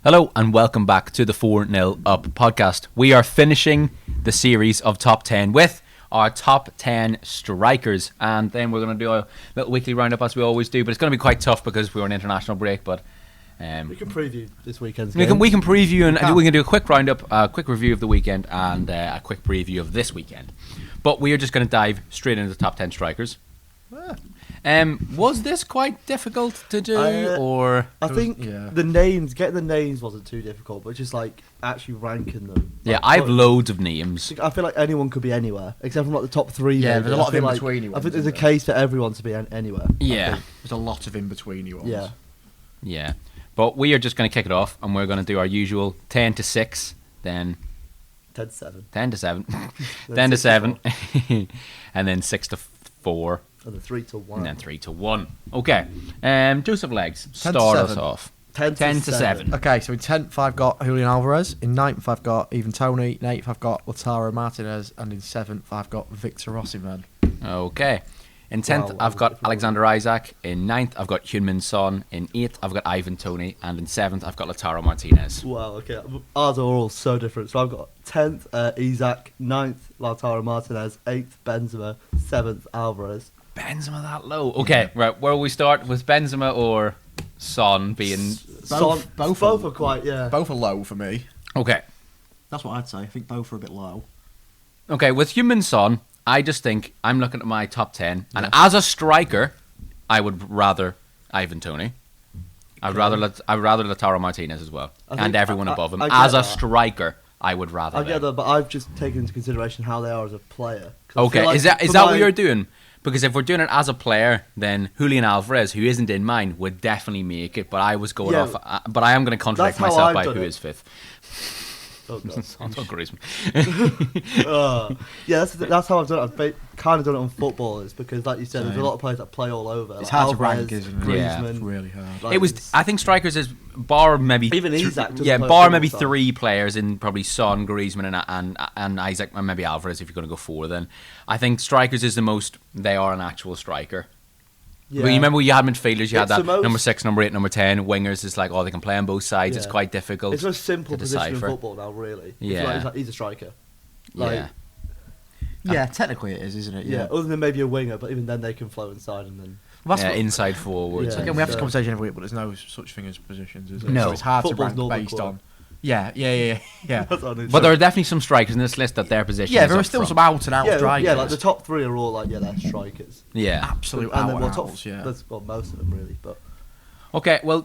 Hello and welcome back to the 4-0 Up podcast. We are finishing the series of top 10 with our top 10 strikers, and then we're going to do a little weekly roundup as we always do, but it's going to be quite tough because we're on international break. But we can preview this weekend's game. We can preview and we can do a quick roundup, a quick review of the weekend, and a quick preview of this weekend. But we are just going to dive straight into the top 10 strikers. Was this quite difficult to do, or I think getting the names wasn't too difficult, but just like actually ranking them. Yeah, I have loads of names. I feel like anyone could be anywhere, except from like the top three. Yeah, maybe. there's a lot of in-betweeny ones. I think there's a case for everyone to be anywhere. Yeah, there's a lot of in-betweeny ones. Yeah. But we are just going to kick it off, and we're going to do our usual 10 to 6, then 10 to 7, 10 to 7, 10 to 7, and then 6 to 4. And then 3 to 1. And then 3 to 1. Okay. Joseph Legs, start us off. 10 to 7. Okay, so in 10th I've got Julian Alvarez. In 9th I've got Ivan Toney. In 8th I've got Lautaro Martinez. And in 7th I've got Victor Osimhen. Okay. In 10th I've got Alexander Isak. In 9th I've got Heung-min Son. In 8th I've got Ivan Toney. And in 7th I've got Lautaro Martinez. Wow, okay. Ours are all so different. So I've got 10th Isak, 9th Lautaro Martinez, 8th Benzema, 7th Alvarez. Benzema that low? Okay, right. Where will we start? With Benzema or Son being... Both are quite, Both are low for me. Okay. That's what I'd say. I think both are a bit low. Okay, with Heung-min Son, I just think I'm looking at my top 10, and as a striker, I would rather Ivan Toney. I'd rather Lautaro Martinez as well, and everyone above him. As a striker, I would rather. I get that, but I've just taken into consideration how they are as a player. Okay, like is that what you're doing? Because if we're doing it as a player, then Julian Alvarez, who isn't in mine, would definitely make it. But I was going off. But I am going to contradict myself by who is fifth. Oh, God. That's how I've done it. I've kind of done it on football. It's because, like you said, there's a lot of players that play all over. It's like hard Alvarez, to rank, isn't it? Griezmann, It's really hard. Like, it was. I think strikers is bar maybe even Isak. bar maybe three players in probably Son, Griezmann, and Isak, and maybe Alvarez if you're going to go 4. Then I think strikers is the most. They are an actual striker. Yeah. But you remember you had midfielders, you had that number 6, number 8, number 10. Wingers is like, they can play on both sides. Yeah. It's quite difficult. It's a simple position in football now, really. Yeah. He's a striker. Yeah, technically it is, isn't it? Yeah, other than maybe a winger, but even then they can flow inside and then... inside forwards. Again, we have this conversation every week, but there's no such thing as positions, is there? No. So it's hard Football's to rank based on... Yeah. But there are definitely some strikers in this list that their position is there are still some out-and-out strikers. Yeah, like the top 3 are all like, they're strikers. Yeah. Absolute out-and-outs, yeah. That's most of them, really, but... Okay, well,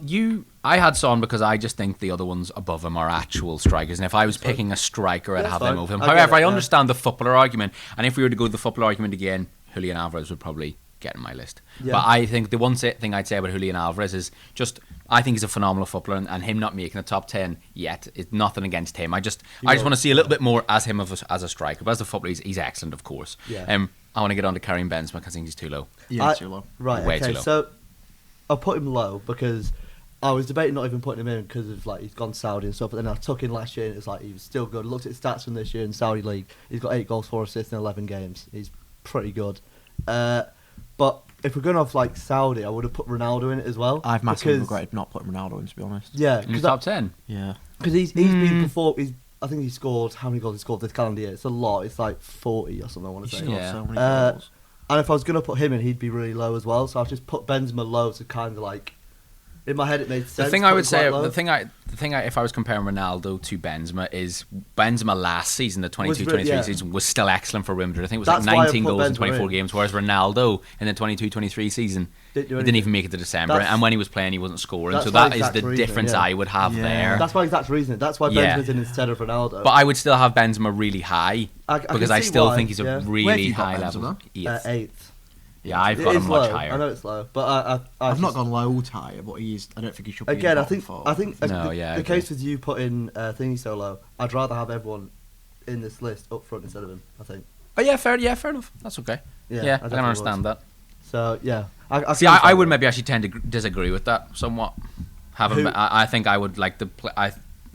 I had Son because I just think the other ones above him are actual strikers, and if I was picking a striker, I'd have them over him. However, I understand the footballer argument, and if we were to go the footballer argument again, Julian Alvarez would probably get in my list. Yeah. But I think the one thing I'd say about Julian Alvarez is just I think he's a phenomenal footballer, and him not making the top 10 yet is nothing against him. I just want to see a little bit more as him as a striker. But as a footballer, he's excellent, of course. Yeah. I want to get on to Karim Benzema because I think he's too low. Yeah, too low. Right. Way too low. So I'll put him low because I was debating not even putting him in because of he's gone Saudi and stuff. But then I took him last year and it's like he was still good. Looked at his stats from this year in Saudi League. He's got 8 goals, 4 assists in 11 games. He's pretty good. But if we're going off Saudi, I would have put Ronaldo in it as well. I've massively regretted not putting Ronaldo in, to be honest. Yeah, in the top 10. Yeah, because he's been before. I think he scored how many goals he scored this calendar year. It's a lot. It's like 40 or something. I want to say. Yeah. So many goals. And if I was going to put him in, he'd be really low as well. So I've just put Benzema low to kind of in my head it made sense. The thing I would say, if I was comparing Ronaldo to Benzema is Benzema last season, the 22-23 season, was still excellent for Real Madrid. I think it was 19 goals in 24 games, whereas Ronaldo in the 22-23 season he didn't even make it to December, and when he was playing, he wasn't scoring. So that is the difference I would have there. That's my exact reasoning. That's why Benzema's in instead of Ronaldo. But I would still have Benzema really high because I still think he's a really high level. 8th. Yeah, I've got him much low. higher. I know it's low, but I've not gone low higher, but I don't think he should be. Again, in I think the case with you putting Thingy so low, I'd rather have everyone in this list up front instead of him. I think. Oh yeah, fair enough. That's okay. Yeah, I can understand that. So yeah, I would maybe actually tend to disagree with that somewhat. I think I would like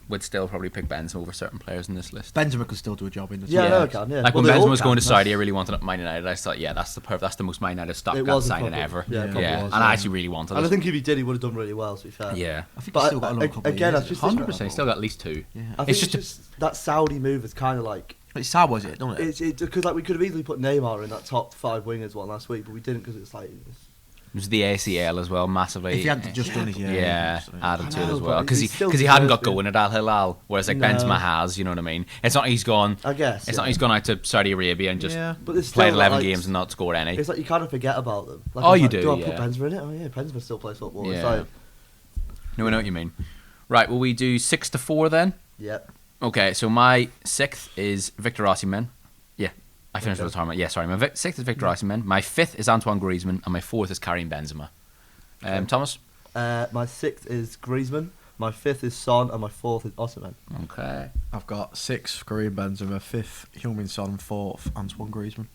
would still probably pick Benzema over certain players in this list. Benzema could still do a job in the team. Yeah, no, it can, yeah. Like Well, when they all Benzema was going to can. Saudi, I really wanted Man United. I thought, yeah, that's the most Man United It stopgap was a signing problem. ever. Yeah, it probably was, and yeah. I actually really wanted And I it. think if he did, he would have done really well, to be fair. Yeah, I think But he's still got another couple again, of I years. just 100%. He's still got at least 2. Yeah. I think It's it's just that Saudi move is kind of like It's sad, was it? Don't it? it's because like we could have easily put Neymar in that top 5 wingers one last week, but we didn't because it's like It was the ACL as well, massively. If he hadn't just done his added to it know, as well but because he still he hadn't got deserves it. going at Al Hilal, whereas like No. Benzema has. You know what I mean? It's not he's gone. I guess It's yeah. not he's gone out to Saudi Arabia and just But it's played still 11 like, games and not scored any. It's like you kind of forget about them. Like, Oh, it's you like, do, Do I yeah. put Benzema in it? Oh yeah, Benzema still plays football. It's Yeah. like No, I know what you mean. Right, will we do 6 to 4 then? yeah. Okay, so my 6th is Victor Osimhen. Yeah, I finished Okay. with the time. Yeah, sorry. My 6th is Victor Osimhen. My 5th is Antoine Griezmann, and my 4th is Karim Benzema. Thomas. My 6th is Griezmann. My 5th is Son, and my 4th is Osimhen. Okay. I've got 6th Karim Benzema, 5th Heung-min Son, 4th Antoine Griezmann.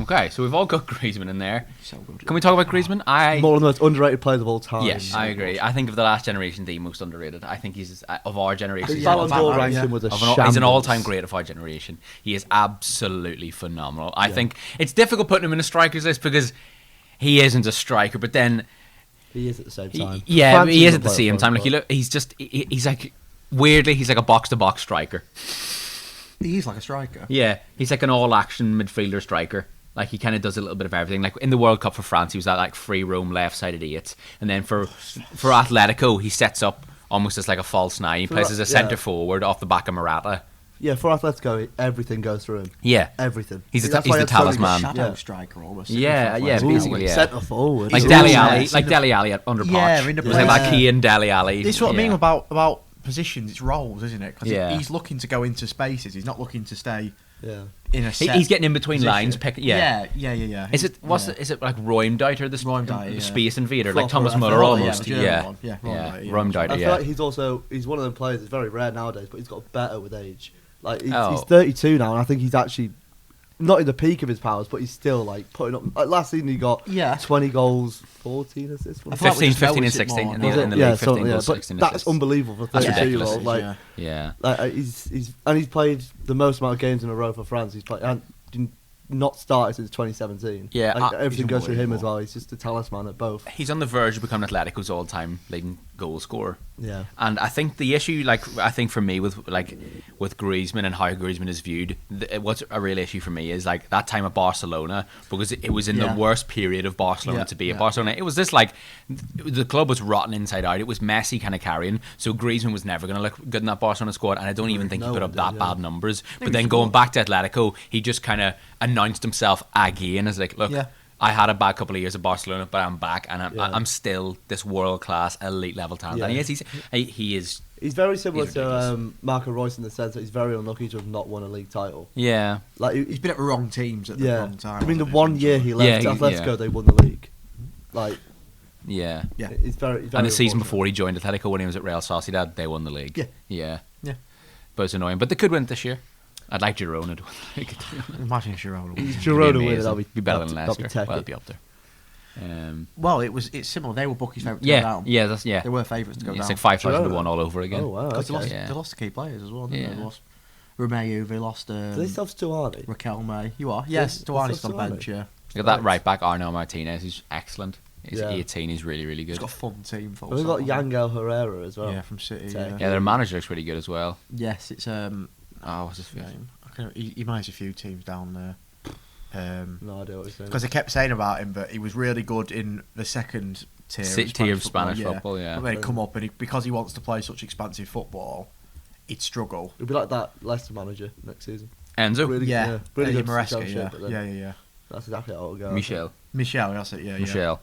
Okay, so we've all got Griezmann in there. So good. Can we talk about Griezmann? One of the most underrated players of all time. Yes, I agree. I think of the last generation, the most underrated. I think he's of our generation. His he's Ballon an d'Or all-time- ranking was a he's shambles. an all-time great of our generation. He is absolutely phenomenal. I think it's difficult putting him in a strikers list because he isn't a striker, but then He is at the same time. yeah, France but he is a at the player same for time. him, Like but- he's like weirdly he's like a box-to-box striker. He's like a striker. Yeah, he's like an all-action midfielder striker. Like he kind of does a little bit of everything. Like in the World Cup for France, he was that like free roam left-sided 8, and then for Atletico, he sets up almost as like a false 9. He plays as a centre forward off the back of Morata. Yeah, for Atletico, everything goes through him. Yeah, Everything. He's That's he's why the he had so many talisman. Shadow Yeah. striker almost. Yeah, yeah, Ooh, basically, yeah. Centre forward. Like He's Dele always Alli, there. like Dele Alli under Poch. Yeah, in the It was like Yeah. Key and Dele Alli. This is what I yeah. mean about positions. It's roles, isn't it? Because Yeah. he's looking to go into spaces. He's not looking to stay Yeah. in a set He's getting in between position. lines. Yeah. Yeah. Is it is it like Roimditer, the Roimditer, yeah. space invader, like Flopper, Thomas I Muller thought, almost? yeah, the Yeah, German one. Yeah, Roimditer, yeah. Roimditer. I feel Yeah, like he's one of them players. It's very rare nowadays, but he's got better with age. Like he's Oh. 32 now, and I think he's actually not in the peak of his powers, but he's still like putting up. Like, last season he got 20 goals, 14 assists. I feel like we 15, just 15 and noticed it 16 more in now. the, in the yeah, league. 15 something, yeah, goals, but 16 that's assists. unbelievable for That's 32 year ridiculous. old. Like, Yeah. he's played the most amount of games in a row for France. He's played and not started since 2017. Yeah, like, I- everything he's goes through him as unbelievable. well. He's just a talisman at both. He's on the verge of becoming Atletico's all-time leading goal scorer. Yeah. And I think the issue, I think for me with Griezmann and how Griezmann is viewed, what's a real issue for me is like that time at Barcelona, because it was in the Yeah. worst period of Barcelona Yeah, to be at yeah. Barcelona. It was this like the club was rotten inside out. It was Messi kind of carrying, so Griezmann was never going to look good in that Barcelona squad, and I don't even think he No put one up that did, bad yeah. numbers. But then going back to Atletico, he just kind of announced himself again as like, look. Yeah. I had a bad couple of years at Barcelona, but I'm back, and Yeah. I'm still this world class, elite level talent. Yeah. And he is. He's very similar He's to ridiculous. Marco Reus in the sense that he's very unlucky to have not won a league title. Yeah, Like He's been at the wrong teams at the yeah, wrong time. I mean the hasn't one year he left Yeah, Atletico, yeah. they won the league. Like yeah. Yeah. it's very. And the season unfortunate. before he joined Atletico, when he was at Real Sociedad, they won the league. Yeah. yeah, Yeah. But it's annoying. But they could win it this year. I'd like Girona to win the league. Imagine Girona. Girona win it, Amazing. that'll be better than that'll be Leicester. techie. Well, it'd be up there. Well, it's similar. They were Bucky's favourite to Yeah, go down. yeah, that's yeah. They were favourites to go It's down. like 5,000 to Girona. 1 all over again. Oh wow, Because okay. Yeah. they lost key players as well, didn't Yeah. they? They lost Romeu, they lost Do they still have Stuani? Raquel May. You are? Yes, Yes, Duani's it's on Stuani. bench, yeah. Look at that right back, Arnaud Martinez. He's excellent. He's Yeah. 18. He's really, really He's good. got a fun team. full We've got stop. Yangel Herrera as well. Yeah, from City. Tech. Yeah. Yeah, their manager looks really good as well. Yes, it's Oh, what's his face? he managed a few teams down there. No idea what he's saying. Because they kept saying about him, but he was really good in the second tier, Tier of Spanish football, yeah. But then he'd come up and because he wants to play such expansive football, he'd struggle. It'll be like that Leicester manager next season. Enzo? Really, Yeah, really good Maresca, Championship, yeah. but then Yeah. That's exactly how it'll go. Michel. Michelle, that's it. Yeah, Michel.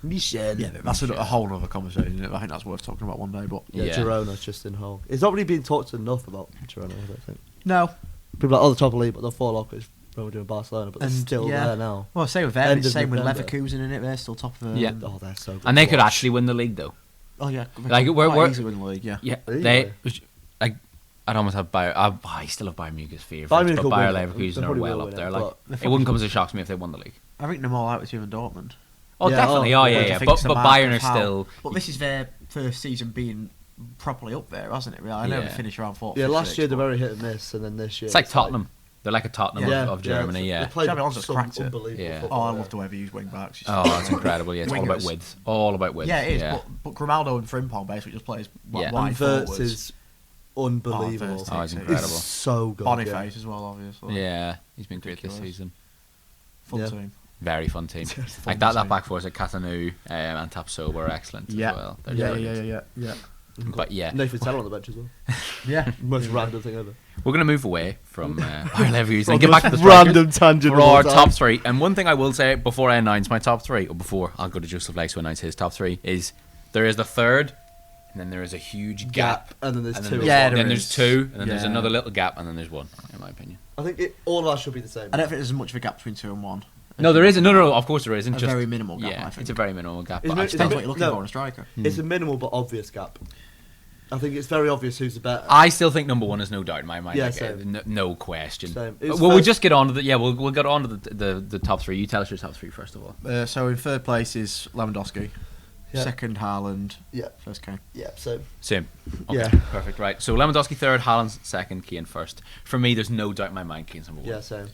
Michel. Yeah, that's a whole other conversation. Isn't it? I think that's worth talking about one day. But Yeah, Yeah. Girona's just in Hull. It's not really been talked enough about Girona, I don't think. no, People are like, oh, the top of the league, but they'll fall off because we're doing Barcelona, but they're And, still yeah. there now. well, same with them. End It's of same with November. Leverkusen in it. They're still top of. Yeah. Oh, they're so good. And they to could watch. actually win the league, though. Oh yeah, Like, we're- quite we're- easily win the league. Yeah. Yeah, Really? they like. I'd almost have Bayer. I still have Bayern Munich's favourites, Bayern Munich but will Bayer win it. They Leverkusen are probably well will up win there. it, Like, but it wouldn't come as a shock to me if they won the league. I think they're more likely to win Dortmund. Oh, Yeah, definitely. oh, Oh, which yeah, I yeah. think But is the but mark Bayern of are how- still. But this is their first season being properly up there, hasn't it? Really? I know Yeah. they finished around 4th. Yeah, or last 6th, year they're but- very hit and miss, and then this year It's like Tottenham. They're like a Tottenham of Germany. They Yeah. played Xabi Alonso's some cracked it. unbelievable Yeah. football, Oh, I yeah. love the way they use wing backs. Oh, it's incredible. Yeah, it's all about Wingers. width. All about width. Yeah, it is. Yeah. But Grimaldo and Frimpong basically just plays Yeah. wide And Verts forwards. is unbelievable. Verts Oh, he's takes it. incredible. He's so good. Boniface as well, obviously. Yeah, he's been great this Ridiculous. season. Fun Yeah. team. Very fun team. Fun Like that team. back four is like Katanu and Tapsoba are excellent Yeah. as well. They're Yeah, brilliant. yeah. But yeah, Nathan Teller on the bench as well. Yeah. Most random thing ever. we're going to move away from our reviews and From get the back to the most strikers random tangent for of all our time. top three. And one thing I will say before I announce my top three, or before I'll go to Joseph Lakes to announce his top three, is there is the third, and then there is a huge gap. And then there's And two. then, Yeah, then there there's is. two, and then there's Yeah. another little gap, and then there's one, in my opinion. I think all of us should be the same. I don't think there's much of a gap between 2 and 1. No, there isn't. No, of course there isn't. A Just very minimal gap, Yeah, I think. it's a very minimal gap. Isn't But I it- still Depends isn't what you're looking no. for in a striker. It's a minimal but obvious gap. I think it's very obvious who's the better. I still think number one is no doubt in my mind. Yeah, like, same. no question. Same. Well, It's we'll first- just get on to the we'll get on to the top three. You tell us your top three first of all. So in third place is Lewandowski. Yeah. Second, Haaland. Yeah, First, Kane. yeah. So Same. Okay, Yeah. perfect. Right. So Lewandowski third, Haaland second, Kane first. For me, there's no doubt in my mind Kane's number one. yeah, same.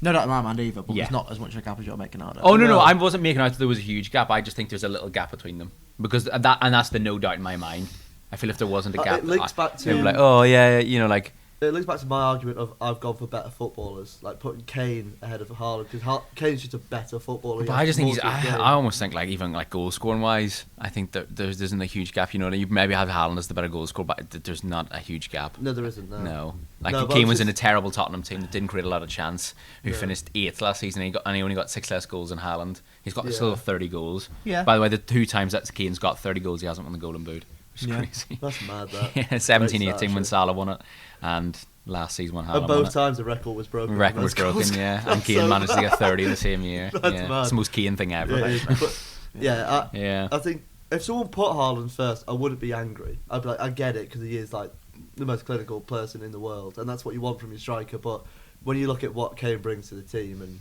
No doubt in my mind either, but Yeah. there's not as much of a gap as you're making out of. Oh no, No. I wasn't making out that there was a huge gap. I just think there's a little gap between them because that's the no doubt in my mind. I feel if there wasn't a gap, It links back they'd be to like, oh yeah, you know, like it links back to my argument of I've gone for better footballers, like putting Kane ahead of Haaland because Kane's just a better footballer. He But has I just think more he's. to his game. I almost think like even like goal scoring wise, I think that there isn't a huge gap. You know, you maybe have Haaland as the better goal scorer, but there's not a huge gap. No, there isn't. No, like No, but Kane it's was in a just- terrible Tottenham team that didn't create a lot of chance. Who Yeah. finished 8th last season, and he only got 6 less goals than Haaland. He's got Yeah. still 30 goals. Yeah. By the way, the 2 times that Kane's got 30 goals, he hasn't won the Golden Boot, which is Yeah. crazy. That's mad. That. Yeah, 17-18 Great when start, Salah won it, and last season when Haaland And won both it. times the record was broken. The record was Those goals. broken, yeah, and That's Kane so managed to mad. get 30 the same year. That's yeah, mad. it's the most Kane thing ever. Yeah, it is. But, yeah, Yeah. I think if someone put Haaland first, I wouldn't be angry. I'd be like, I get it because he is like the most clinical person in the world, and that's what you want from your striker. But when you look at what Kane brings to the team and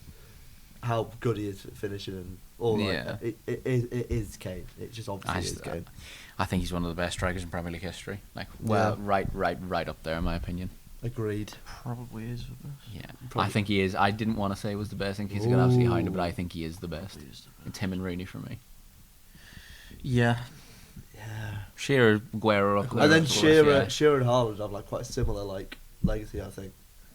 how good he is at finishing and all Yeah. that, it is Kane. It just obviously is Kane. I think he's one of the best strikers in Premier League history. Like, well, right up there in my opinion. Agreed. Probably is the best. Yeah, Probably. I think he is. I didn't want to say he was the best in case he got absolutely hounded, but I think he is the best. Probably is the best. It's him and Rooney for me. Yeah. Yeah. Shearer, Guerrero, up there, And then of course, Shearer and Haaland have like quite a similar like legacy, I think,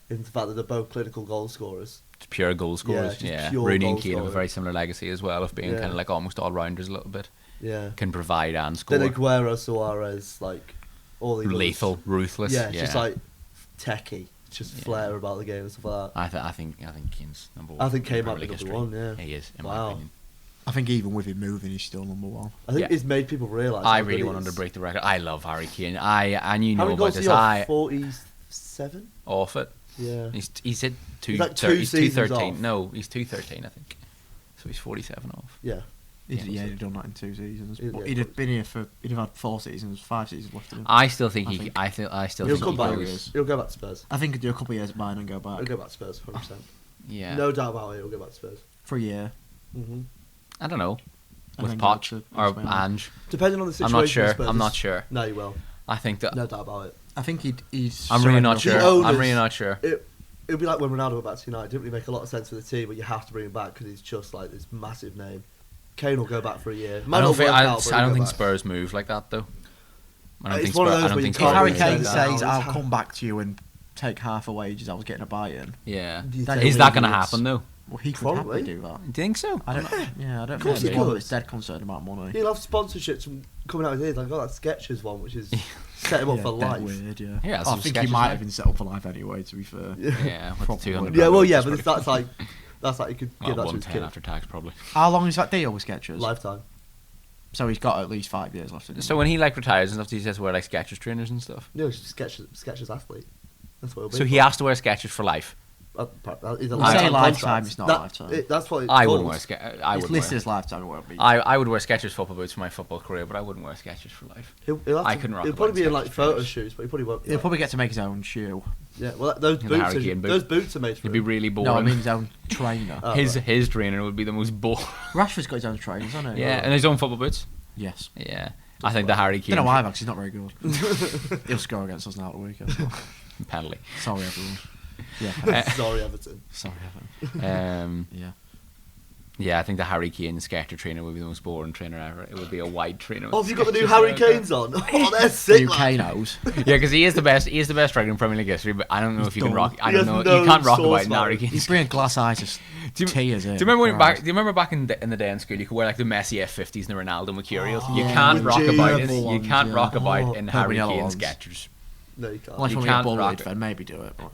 in the fact that they're both clinical goal scorers. It's pure goal scorers. just Yeah, pure Rooney and goal Keane have a scoring. very similar legacy as well of being Yeah. kind of like almost all rounders a little bit. Yeah. Can provide and score. Then Aguero, Suarez, like all the others. Lethal, ruthless. Yeah, it's just like techie, just Yeah. flair about the game and stuff like that. I think Kane's number one. I think in Kane might Premier be League number history. one. Yeah, He is, in my Wow. opinion. I think even with him moving, he's still number one. I think Yeah. it's made people realise. I how really good want he him to is. break the record. I love Harry Kane. And you How know many about goals this. did he I have? 47. off it. Yeah. He's hit He's like 2 he's seasons 213. off. No, he's 213, I think. So he's 47 off. Yeah. He'd, Yeah. he'd done that in 2 seasons. Yeah, But yeah, he'd have probably. been here for. He'd have had 4 seasons, 5 seasons left in him. I still think I he. think- I still He'll think come he back. goes. He'll go back to Spurs. I think he'd do a couple of years at Bayern and go back He'll go back to Spurs, 100%. Yeah. No doubt about it. He'll go back to Spurs. for a year. Mm-hmm. I don't know. And With then go Poch to or Spain. Ange. Depending on the I'm situation. not with sure. Spurs, I'm not sure. No, you will. I think that. No doubt about it. I think he's. I'm really not The sure. owners- I'm really not sure. It'd be like when Ronaldo went back to United. It didn't really make a lot of sense for the team, but you have to bring him back because he's just like this massive name. Kane will go back for a year. Might I don't not think. work out, but I he'll don't go think back. Spurs move like that though. I don't It's think one of Spurs. those I don't where think you If can't Harry Spurs. really Kane say says, that. "I'll come back to you and take half the wages I was getting at Bayern," Yeah. Do you Then think Is that going to idiots? happen though? well, he could Probably. happily do that. Do you think so? I don't. Yeah, I don't Of course think he he's could. He's dead concerned about money. He'll have sponsorships from coming out of his. Like got that Skechers one, which is set him up Yeah, for dead life. weird, yeah. Yeah, I some think sketches he might now. have been set up for life anyway. To be fair. Yeah. With Probably. 200 Yeah, well, grand, yeah, it's but pretty- that's like you could well, give that to his 110 kid. after tax probably. How long is that deal with Skechers? Lifetime. So he's got at least 5 years left in him. So when he like retires and stuff, he just wear like Skechers trainers and stuff. No, it's just Skechers athlete. That's what it'll be. So he has to wear Skechers for life. He's a You say lifetime lifetime, contract. it's not That- lifetime. that's what it's I called. wouldn't wear Skechers. I It's would listed wear. as lifetime. It won't be. I would wear Skechers football boots for my football career, but I wouldn't wear Skechers for life. He'll have I to- couldn't rock He'll the probably be in Skechers like photo trainers. shoots, but he probably won't. He'll probably get to make his own shoe. Yeah, well, those The boots, Harry Kane boot. those boots are made for It'd be him. really boring. No, I mean his own trainer. Oh, his right. his trainer would be the most boring. Rashford's got his own trainers, hasn't he? Yeah, and his own football boots. Yes. Yeah. I think the Harry Kane Don't know why, because he's not very good. He'll score against us now at the weekend. penalty. Sorry, everyone. Yeah. Sorry, Everton. Sorry, Evan. Yeah. Yeah, I think the Harry Kane skater trainer would be the most boring trainer ever. It would be a white trainer. Oh, have you got the new Harry Kanes on? Oh, they're sick. New man. Kanos. Yeah, because he is the best. He is the best striker in Premier League history. But I don't know if you can dumb. rock. I He don't has know. no You can't rock a source white value. Harry Kane. He's bringing glass eyes as Do you, tears in. do you remember when Christ. do you remember back in the day in school you could wear like the Messi F50s and the Ronaldo Mercurials? you yeah, can't with rock about G it. purple You ones, can't yeah. rock about Oh, in purple Harry yellow Kane ones. sketchers. No, you can't. Unless You you want can't to get rock bullied, it. then maybe do it. But,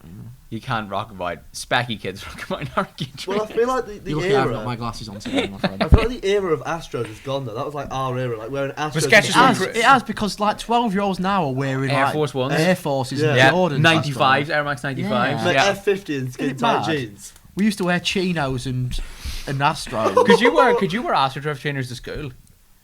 You can't rock about specky kids rock about in Harry Kane. Well, I feel like the you look, I've got era. my glasses on today, my friend. I feel like the era of Astros is gone though. That was like our era, like wearing Astros. sketches It has, were it has, because like 12-year-olds now are wearing Air like, Force Ones. Air Forces, Yeah. and yeah, Jordans. 95s, Air Max 95s. Yeah. Like Yeah. F50 and skin it tight bad? jeans. We used to wear chinos and Astros. Could you wear AstroTurf trainers to school?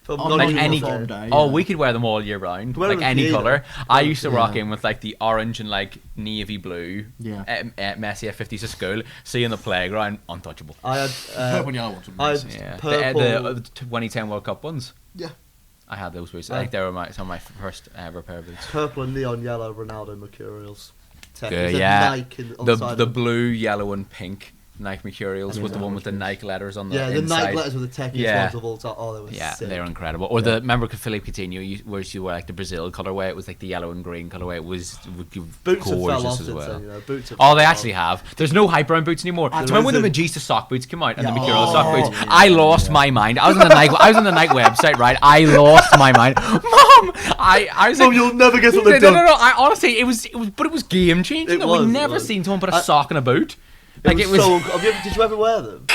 From Oh, not Like even any, from uniform day, oh, yeah. we could wear them all year round, Wear like them any either. color. I used to rock Yeah. in with like the orange and like navy blue, Yeah. Messi F50s to school. See in the playground, untouchable. I had Purple and yellow ones were I had racist. Yeah, purple. the 2010 World Cup ones. Yeah. I had those boots. Yeah. I think they were some of my first ever pair of boots. Purple and neon yellow Ronaldo Mercurials. Good, There's a yeah. Nike on the side The of them. blue, yellow, and pink Nike Mercurials Yeah, was the one with the those Nike letters on the Yeah, the inside. Nike letters were the techiest Yeah. ones of all time. Oh, they were Yeah, sick. they were incredible. Or the remember Philippe Coutinho, where you were like the Brazil colorway. It was like the yellow and green colorway. It was Boots have fell gorgeous off as since well. then, you know. Boots have Oh, fell they off. actually have. There's no hype around boots anymore. Do you remember when the isn't. Magista sock boots came out and the Yeah. Mercurial sock Oh, boots? yeah, I lost my mind. I was on the Nike website, right? I lost my mind. Mom, I was Mum, like, you'll never guess what they've no, done. I honestly, it was, but it was game changing. It We've was, never it was. seen someone put a sock in a boot. It Like was it was. so. Did you ever wear them?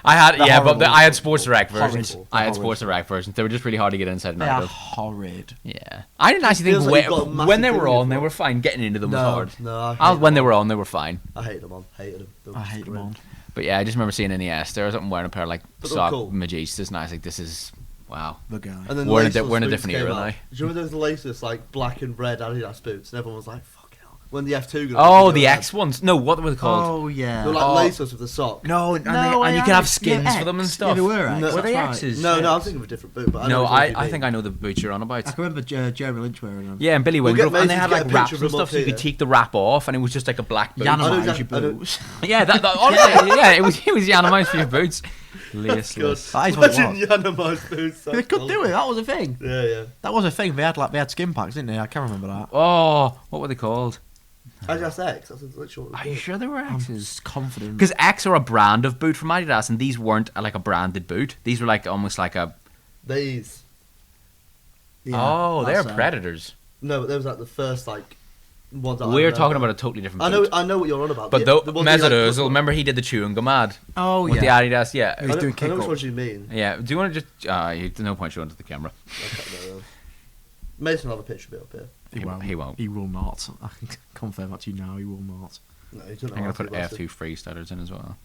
I had They're but horrible. I had Sports Direct Horrid. versions. I had Horrid. Sports Direct versions. They were just really hard to get inside and They out are of. horrid. Yeah, I didn't actually feels think like you've got a massive when they thing were in your on, they foot. were fine. Getting into them was No, hard. no. I hate When they them were on, they were fine. I hate them on. Hated them. They were I just hate them grim. on. But yeah, I just remember seeing Iniesta or something wearing a pair of like But they're sock cool. Magistas, and I was like, this is wow. The guy. And then We're in a laceless we're in a boots different came era out. now. Do you remember those laceless like black and red Adidas boots? And everyone was like, "Fuck hell." When the F2 got Oh, the X ones. No, what were they called? Oh, yeah. They were like Oh. laceless with the sock. No, and, No, and you I could have X. skins Yeah, for them and X. stuff. Yeah, they were X. No, Were they that's right. X's? No, I'm thinking of a different boot. But I know No, which one you I mean. think I know the boots you're on about. I can remember Jeremy Lynch wearing them. Yeah, and Billy We'll Wingrove, get and they Mason had to like get a wraps picture and of them stuff, up so you could here. take the wrap off, and it was just like a black boot. I know Yanamite exactly- your I know- boots. Yeah, honestly, yeah, it was Yanamite for your boots. Good. Laceless. That is what it Imagine was. Yanama's boots. They could do it. That was a thing. Yeah, yeah. That was a thing. They had skin packs, didn't they? I can't remember that. Oh, what were they called? Adidas X. That's literally what Are it you was. sure they were I'm X's? just confident. Because X are a brand of boot from Adidas, and these weren't like a branded boot. These were like almost like a. These. Yeah, Oh, they're that's, Predators. No, but there was like the first like ones that I We're talking remember. about a totally different I boot. know what you're on about. But the, though, the ones that you, Mesut like, Ozil, put- remember he did the chewing gum ad Oh, with yeah. the Adidas? Yeah. He's doing I know which kick-ups. ones you mean. Yeah. Do you want to just? There's no point showing to the camera. Okay, no. Mason will have a picture of it up here. He won't. He will not. I can confirm that to you now. He will not. No, he doesn't I'm gonna have put to, bless him. F2 freestylers in as well.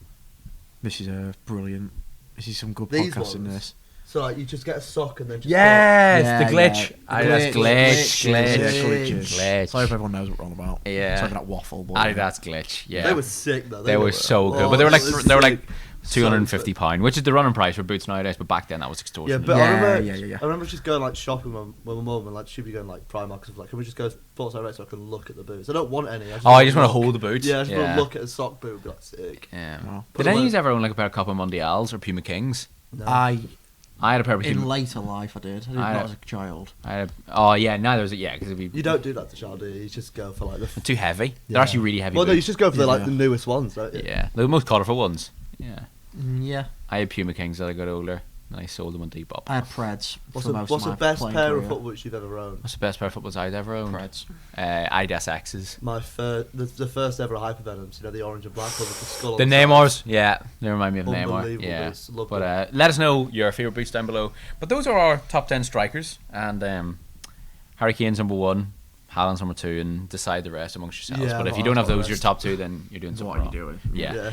This is brilliant. This is some good These podcasting. ones? This. So like you just get a sock and then just Yes, Yeah, the glitch. yeah. Adidas glitch. Glitch. So I hope everyone knows what we're on about. Yeah. Sorry for that waffle. But Adidas glitch. Yeah. They were sick though. They were so good, oh, but they were like was they were like sick. £250, which is the running price for boots nowadays. But back then that was Yeah, extortionate. but Yeah, I remember, yeah. I remember just going like shopping with my mum and like she'd be going like Primark because like, can we just go Sports Direct so I can look at the boots? I don't want any. Oh, I just want to look. hold the boots. Yeah, I just want to look at a sock boot. And be like sick. Yeah. Wow. Put Did any them of you ever own like a pair of Copa Mundials or Puma Kings? No. I had a pair of In Puma. later life, I did. I did not as a child. Oh yeah, neither was it. Yeah, because it'd be You don't do that to child, do you? You just go for like the. too heavy. They're Yeah. actually really heavy. Well, no, you boots. just go for the, like Yeah. the newest ones, don't you? Yeah, the most colourful ones. Yeah, Yeah. I had Puma Kings as I got older, and I sold them on Depop. I had Preds. What's for the, most what's of the my best playing pair career. of foot boots you've ever owned? What's the best pair of footballs I'd ever owned? Preds. Adidas X's. My the first ever Hypervenoms, you know, the orange and black one with the skull. The on side. Neymars, yeah, they remind me of Neymar. Unbelievable Yeah, boots, love but them. let us know your favourite boots down below. But those are our top 10 strikers, and Harry Kane's number 1, Haaland's number 2, and decide the rest amongst yourselves. Yeah, but if well, you don't have I've got those, the your rest. top 2, then you're doing something What are you wrong. doing? Yeah.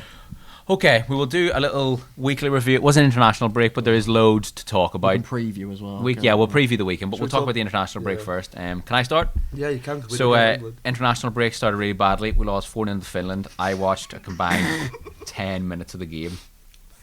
Okay, we will do a little weekly review. It was an international break, but there is loads to talk We about. can preview as well. Week, okay. yeah, we'll preview the weekend, but Should we'll we talk talk- about the international break yeah. first. Can I start? Yeah, you can. 'cause we So, didn't get England. international break started really badly. We lost 4-0 to Finland. I watched a combined 10 minutes of the game.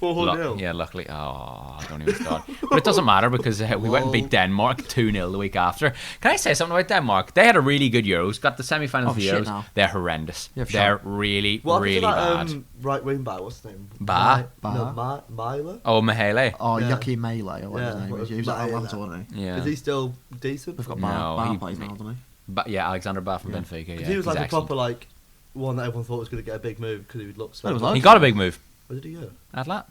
4-0. Yeah, luckily. Oh, don't even start. But it doesn't matter because we went and beat Denmark 2-0 the week after. Can I say something about Denmark? They had a really good Euros, got the semi-finals of the Euros. Now. They're horrendous. Yeah, for They're sure. really, What really happened to bad. that right wing back? What's his name? Ba? No, Myler. Oh, Mahele. Oh, Yeah. Yucky Melee, or whatever his name is. He was at Atlanta, wasn't he? Yeah. Is he still decent? We've got No, Bar he- plays now, doesn't he? But yeah, Alexander Ba from Yeah. Benfica. Yeah, he was like he's a excellent. proper like one that everyone thought was going to get a big move because he would look so. Well, it was good. like- He got a big move. Where did he go? Atlat.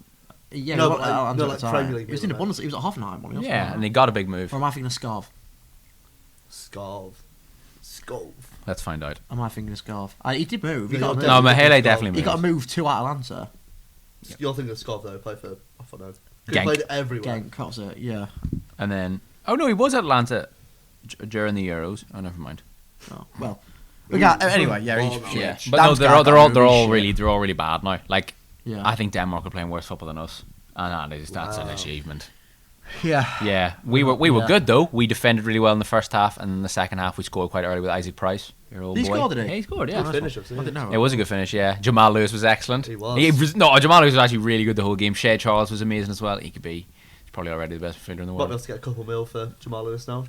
Yeah, No, he but was at like- Atlanta no, at like the time. Premier League He was in the move, Bundesliga. He was at Hoffenheim, wasn't he? Yeah, and he got a big move. Or am I thinking of Scarf? Scarv. Let's find out. Am I thinking of Scarf? He did move. He Yeah, got a you're move. No, definitely Mahele thinking definitely Scarv. He got a moved. move to Atlanta. You're thinking of Scarv though. Played for Hoffenheim. He Genk. played everywhere. Genk, that was it. Yeah. And then, oh no, he was at Atlanta during the Euros. Oh, never mind. Oh, well. We got, anyway, yeah, Oh, he's Yeah, shit. but no, Dan's they're guy all they're got all a they're all shit. really bad now. Like, Yeah. I think Denmark are playing worse football than us, and that's an Wow. achievement. Yeah. Yeah, we were Yeah. good though. We defended really well in the first half, and in the second half we scored quite early with Isaac Price, your old He boy. scored, did he? Yeah, he scored. Good Yeah, finish, I I've seen didn't know. it was a good finish. Yeah, Jamal Lewis was excellent. He was. No, Jamal Lewis was actually really good the whole game. Shea Charles was amazing as well. He could be. He's probably already the best midfielder in the Might world. be able to get a couple mil for Jamal Lewis now.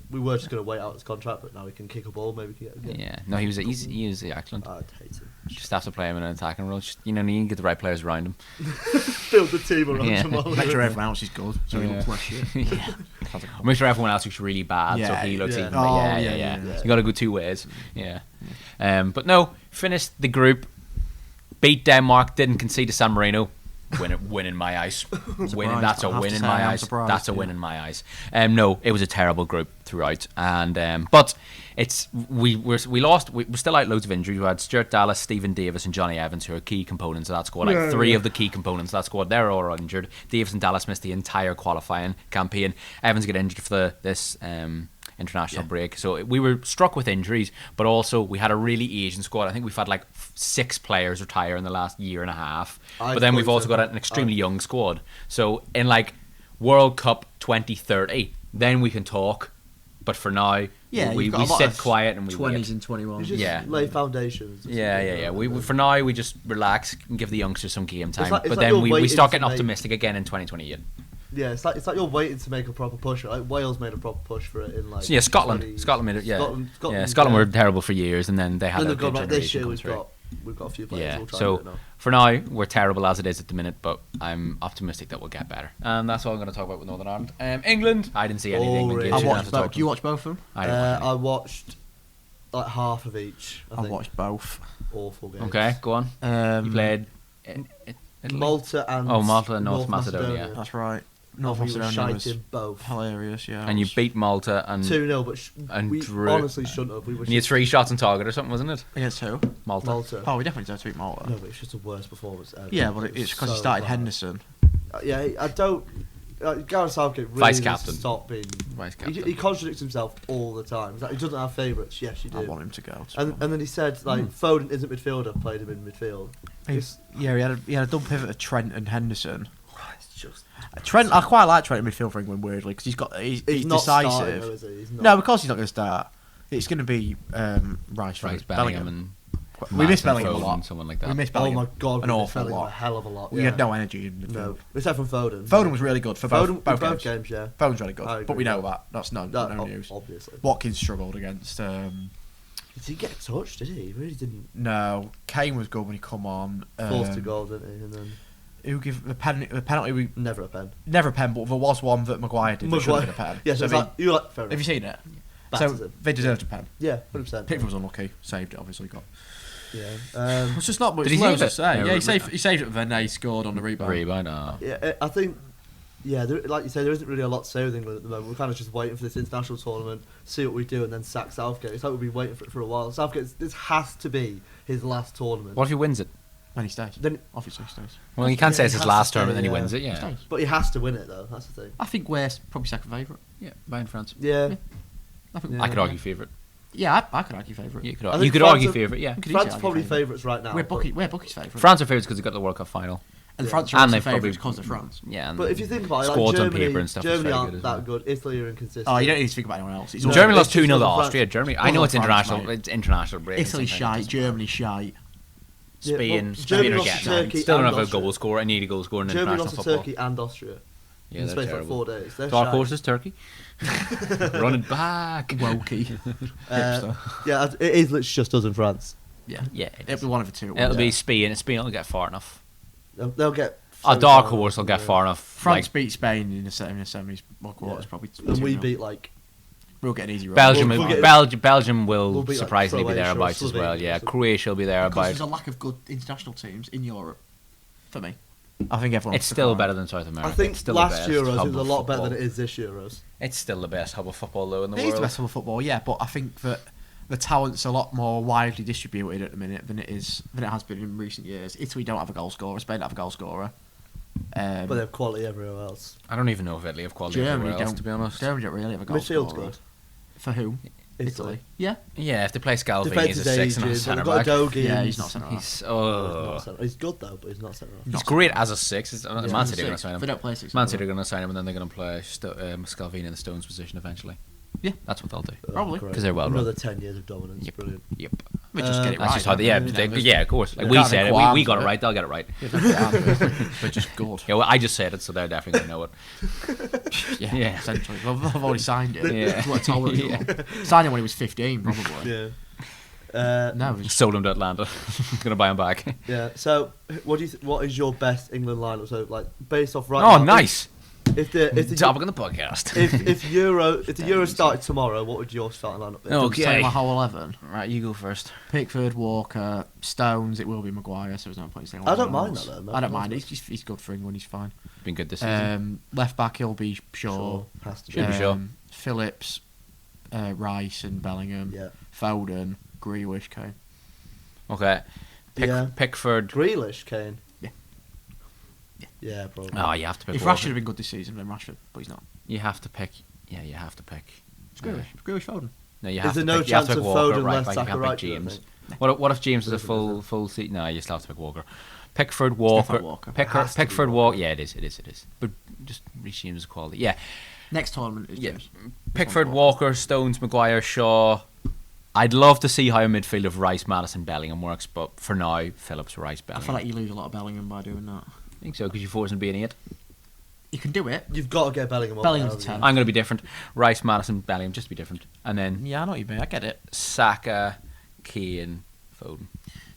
We were just gonna wait out his contract, but now he can kick a ball. Maybe we can get. Yeah, no, he was excellent. I'd hate him. Just have to play him in an attacking role. Just, you need to get the right players around him. Build the team around Yeah. Jamal Make sure Lewis. everyone else is good, so he Yeah. looks less shit. Yeah. Make sure everyone else looks really bad, so Yeah, he looks yeah. even. Oh, Yeah. yeah. You got to go two ways. Yeah. But no, finished the group, beat Denmark, didn't concede to San Marino. Win in my eyes. Winning, that's a I have win to in say, my I'm eyes. surprised, That's a win yeah. in my eyes. No, it was a terrible group throughout, and but we lost. We still out loads of injuries. We had Stuart Dallas, Stephen Davis, and Johnny Evans, who are key components of that squad. Like three of the key components of that squad, they're all injured. Davis and Dallas missed the entire qualifying campaign. Evans got injured for this international break, so we were struck with injuries. But also, we had a really Asian squad. I think we've had like 6 players retire in the last year and a half. But then we've also got an extremely young squad. So in like World Cup 2030, then we can talk. But for now, Yeah, we you've got a lot sit of quiet and we 20s wait. and 21s. You just Yeah. lay foundations. Yeah. For now, we just relax and give the youngsters some game time. like- it's but like then you're we waiting start to getting make- optimistic again in 2028. Yeah, it's like you're waiting to make a proper push. Like Wales made a proper push for it in like. So yeah, Scotland. 20 Scotland made it. Yeah, Scotland, Scotland were terrible for years, and then they had Then a they've gone good back this generation year. come through. We've got a few players. Yeah, We'll try so and do it now. for now, we're terrible as it is at the minute, but I'm optimistic that we'll get better. And that's all I'm going to talk about with Northern Ireland. England, I didn't see anything. Boring. Engage, I you don't have watched to talk both. to You them. watched both of them? I didn't watch I watched like half of each. I I think. watched both. Awful games. any. Okay, go on. You played Italy? Malta and Malta and North Macedonia. That's right. North We were Macedonia was shite in both. hilarious, yeah. And you beat Malta and 2-0, but and we drew- honestly shouldn't have. We were you had just 3 shots on target or something, wasn't it? Against who? Malta. Malta. Oh, we definitely deserve to beat Malta. No, but it's just the worst performance ever. Yeah, but it's because he started bad. Henderson. Yeah, I don't. Gareth Southgate really Vice needs to captain. stop being. Vice He captain. contradicts himself all the time. He's like, he doesn't have favourites. Yes, you I do. want him to go. And then he said like Foden isn't midfielder. Played him in midfield. It's, Yeah, he had a double pivot of Trent and Henderson. it's just. Trent, I quite like Trent in midfield for England, weirdly, because he's not starting, decisive. though, is he? He's not. No, because he's not going to start. It's going to be Rice, Rice, Bellingham, Bellingham. and We miss Mason, Bellingham a Foden, lot. someone like that. We missed Oh Bellingham. my god, an we awful missed Bellingham lot. a hell of a lot. We yeah. had no energy in midfield. No, except from Foden. Foden was really good for Foden, both both games. Yeah. Foden's really I good, agree but we with know that. that. That's no That, news. obviously. Watkins struggled against. Did he get touched? Did he? He really didn't. No, Kane was good when he come on. Forced a goal, didn't he? And then Who give the penalty? We never a pen. never a pen, but there was one that Maguire did. That should have been a pen. Yes, so it's like, you were like, fair have you enough. seen it? Batters So him. they deserved a pen. Yeah, 100%. Pickford was unlucky. Saved it, obviously. Got. Yeah. It's just not much. Did he loads save to it? say. Yeah, Yeah, he saved it, and then he scored on the rebound. Rebound, oh. Yeah, I think. Yeah, like you say, there isn't really a lot to say with England at the moment. We're kind of just waiting for this international tournament, see what we do, and then sack Southgate. It's like we've been waiting for it for a while. Southgate, this has to be his last tournament. What if he wins it? And he stays. Then, Obviously, he stays. Well, you can't Yeah, say it's he his has last to stay, tournament, then he yeah. wins it, He yeah. stays. but he has to win it though. That's the thing. I think we're probably second favourite. Yeah, Bayern France. Yeah. I think. Yeah. I could argue favourite. Yeah, I could argue favourite. You could, I you think could France argue are- favourite, yeah. Could France easily probably argue favourite. favourites right now. We're but- Bucky's favourite. France are favourites because they got the World Cup final. And Yeah. France are And also they've probably- favourites because they're France. Yeah, and But if you think about it, like squads on Germany, paper and stuff is Germany very aren't good as that well. good. Italy are inconsistent. Oh, you don't need to think about anyone else. It's No. all Germany it's lost just 2-0 to France. Austria. Germany. I Well, know it's France, international. mate. It's international break. and Italy sometimes it shite, doesn't Germany shite, Spain, well, Spain Germany are lost to getting there. Turkey Still don't and have a Austria. goal scorer. I need a goal scorer in Germany international lost to football. Turkey and Austria Yeah, in the they're space of terrible. 4 days. They're Dark shite. horse is Turkey. Running back. Wokey. Yeah, it is literally just us in France. Yeah. Yeah, It'll be one of the two. it'll be Yeah. Spain. And Spain will get far enough. They'll get. A dark horse will get far enough. France Like, beat Spain in the semis. Well, quarters probably. And we 2-0. beat like. We'll get an easy run. Belgium, We'll get- Belgium will we'll beat, like, surprisingly be Croatia or thereabouts as well. Slovenia Yeah, or something. Croatia will be Because thereabouts. there's a lack of good international teams in Europe. For me, I think everyone. It's still better than South America. I think it's still last the best Euros hub it was a of lot better football. than it is this Euros. It's still the best hub of football though in the It is world. the best of football, yeah, but I think that the talent's a lot more widely distributed at the minute than it has been in recent years. Italy don't have a goal scorer. Spain don't have a goal scorer. But they have quality everywhere else. I don't even know if Italy have quality Germany everywhere else, don't. to be honest. Germany don't really have a goal Midfield's scorer. good. For who? Italy. Yeah. Yeah, if they play Scalvini Defense as is a six and a aged. centre They've got back, Dogan. Yeah, he's not centre half. He's good though, but he's not centre half. he's great as a six. Man City are going to Six. sign They him. don't play six. Man City are going to sign him, and then they're going to play Scalvini in the Stones position eventually. Yeah. That's what they'll do. Probably. Great. 'Cause they're well run. Another 10 years of dominance. Yep. Brilliant. Yep. We just get it That's right. just how they, yeah, of course. Like Yeah. we Can't said it, have we got it qualms right. They'll get it right. They're just good. Yeah, well, I just said it, so they're definitely going to know it. Yeah, Yeah. essentially. I've already signed it. Yeah. That's what I told him. Yeah. Signed it when he was 15, probably. Yeah. No, it's Sold him to Atlanta. Going to buy him back. Yeah. So, what is your best England lineup? So, like, based off right Oh, now. nice. If the Topic on the podcast. if the Euro started tomorrow, what would your starting lineup be? Oh. Say Okay. my whole 11. Right, you go first. Pickford, Walker, Stones. It will be Maguire, so there's no point saying. I don't mind that, though. I don't mind. He's good for England. He's fine. Been good this season. Left back, he'll be Shaw. Sure, has to be. Should be Shaw. Phillips, Rice, and Bellingham. Yeah. Foden, Grealish, Kane. Okay. Yeah. Pickford. Grealish, Kane. Yeah. Yeah, probably. Oh, you have to pick If Walker. Rashford had been good this season, then Rashford, but he's not. You have to pick. Yeah, you have to pick. It's Grealish. It's Grealish, Foden. No, you Is have there to no pick, you have chance to of pick Walker, Foden right left back. You Saka can't right? pick do you James. think? What if James is a Isn't full seat? No, you still have to pick Walker. Pickford, Walker. Walker. Has to be Pickford, Walker. Walker. Yeah, it is. But just reach James' quality. Yeah. Next tournament is Yeah. James. Pickford, Walker, Stones, Maguire, Shaw. I'd love to see how a midfield of Rice, Madison, Bellingham works, but for now, Phillips, Rice, I Bellingham. feel like you lose a lot of Bellingham by doing that. I think so, because you force him to be an 8. You can do it. You've got to get Bellingham up. Bellingham's there, a 10. haven't I'm going to be different. Rice, Madison, Bellingham, just to be different. And then Yeah, I know what you mean. I get it. Saka, Kane, Foden.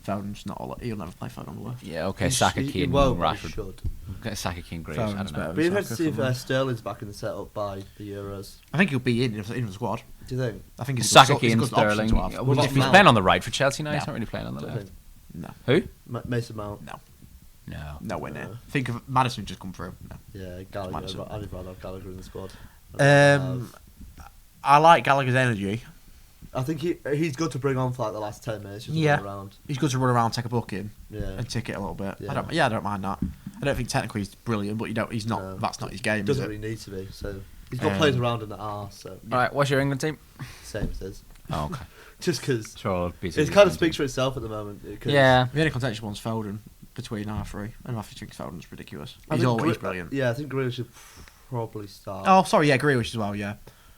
Foden's not all. He'll never play Foden on the left. Yeah, okay, you? Saka, He Kane, won't, but he Rashford. should. Okay, Saka, Kane, Graves. I Foden's don't know. better. But you'd have to Saka see if for me. Sterling's back in the setup by the Euros. I think he'll be in the squad. Do you think? I think he's Saka, a good, Kane, he's a good option Sterling. to have. Yeah, What well, about if he's Mount? playing on the right for Chelsea now, he's No. not really playing on the Do you left. think? No, Who? Mason Mount. no, No. nowhere near. No. Think of Madison just come through. No. Yeah, Gallagher. Madison. I'd rather have Gallagher in the squad. I like Gallagher's energy. I think he's good to bring on for like the last 10 minutes. Just Yeah. run around. He's good to run around, take a booking, Yeah. and tick it a little bit. Yeah. I don't mind that. I don't think technically he's brilliant, but he's not. No. That's not his game. Doesn't Is it? really need to be. So he's got players around in the arse. So All right, what's your England team? same as his. Oh, okay. Just because Sure, it kind of speaks for itself at the moment. 'cause Yeah. The only contention one's Foden between our three, and I think Foden's ridiculous. I He's think always Gre- brilliant. Yeah, I think Grealish should probably start. Oh, sorry, yeah, Grealish as well. Yeah,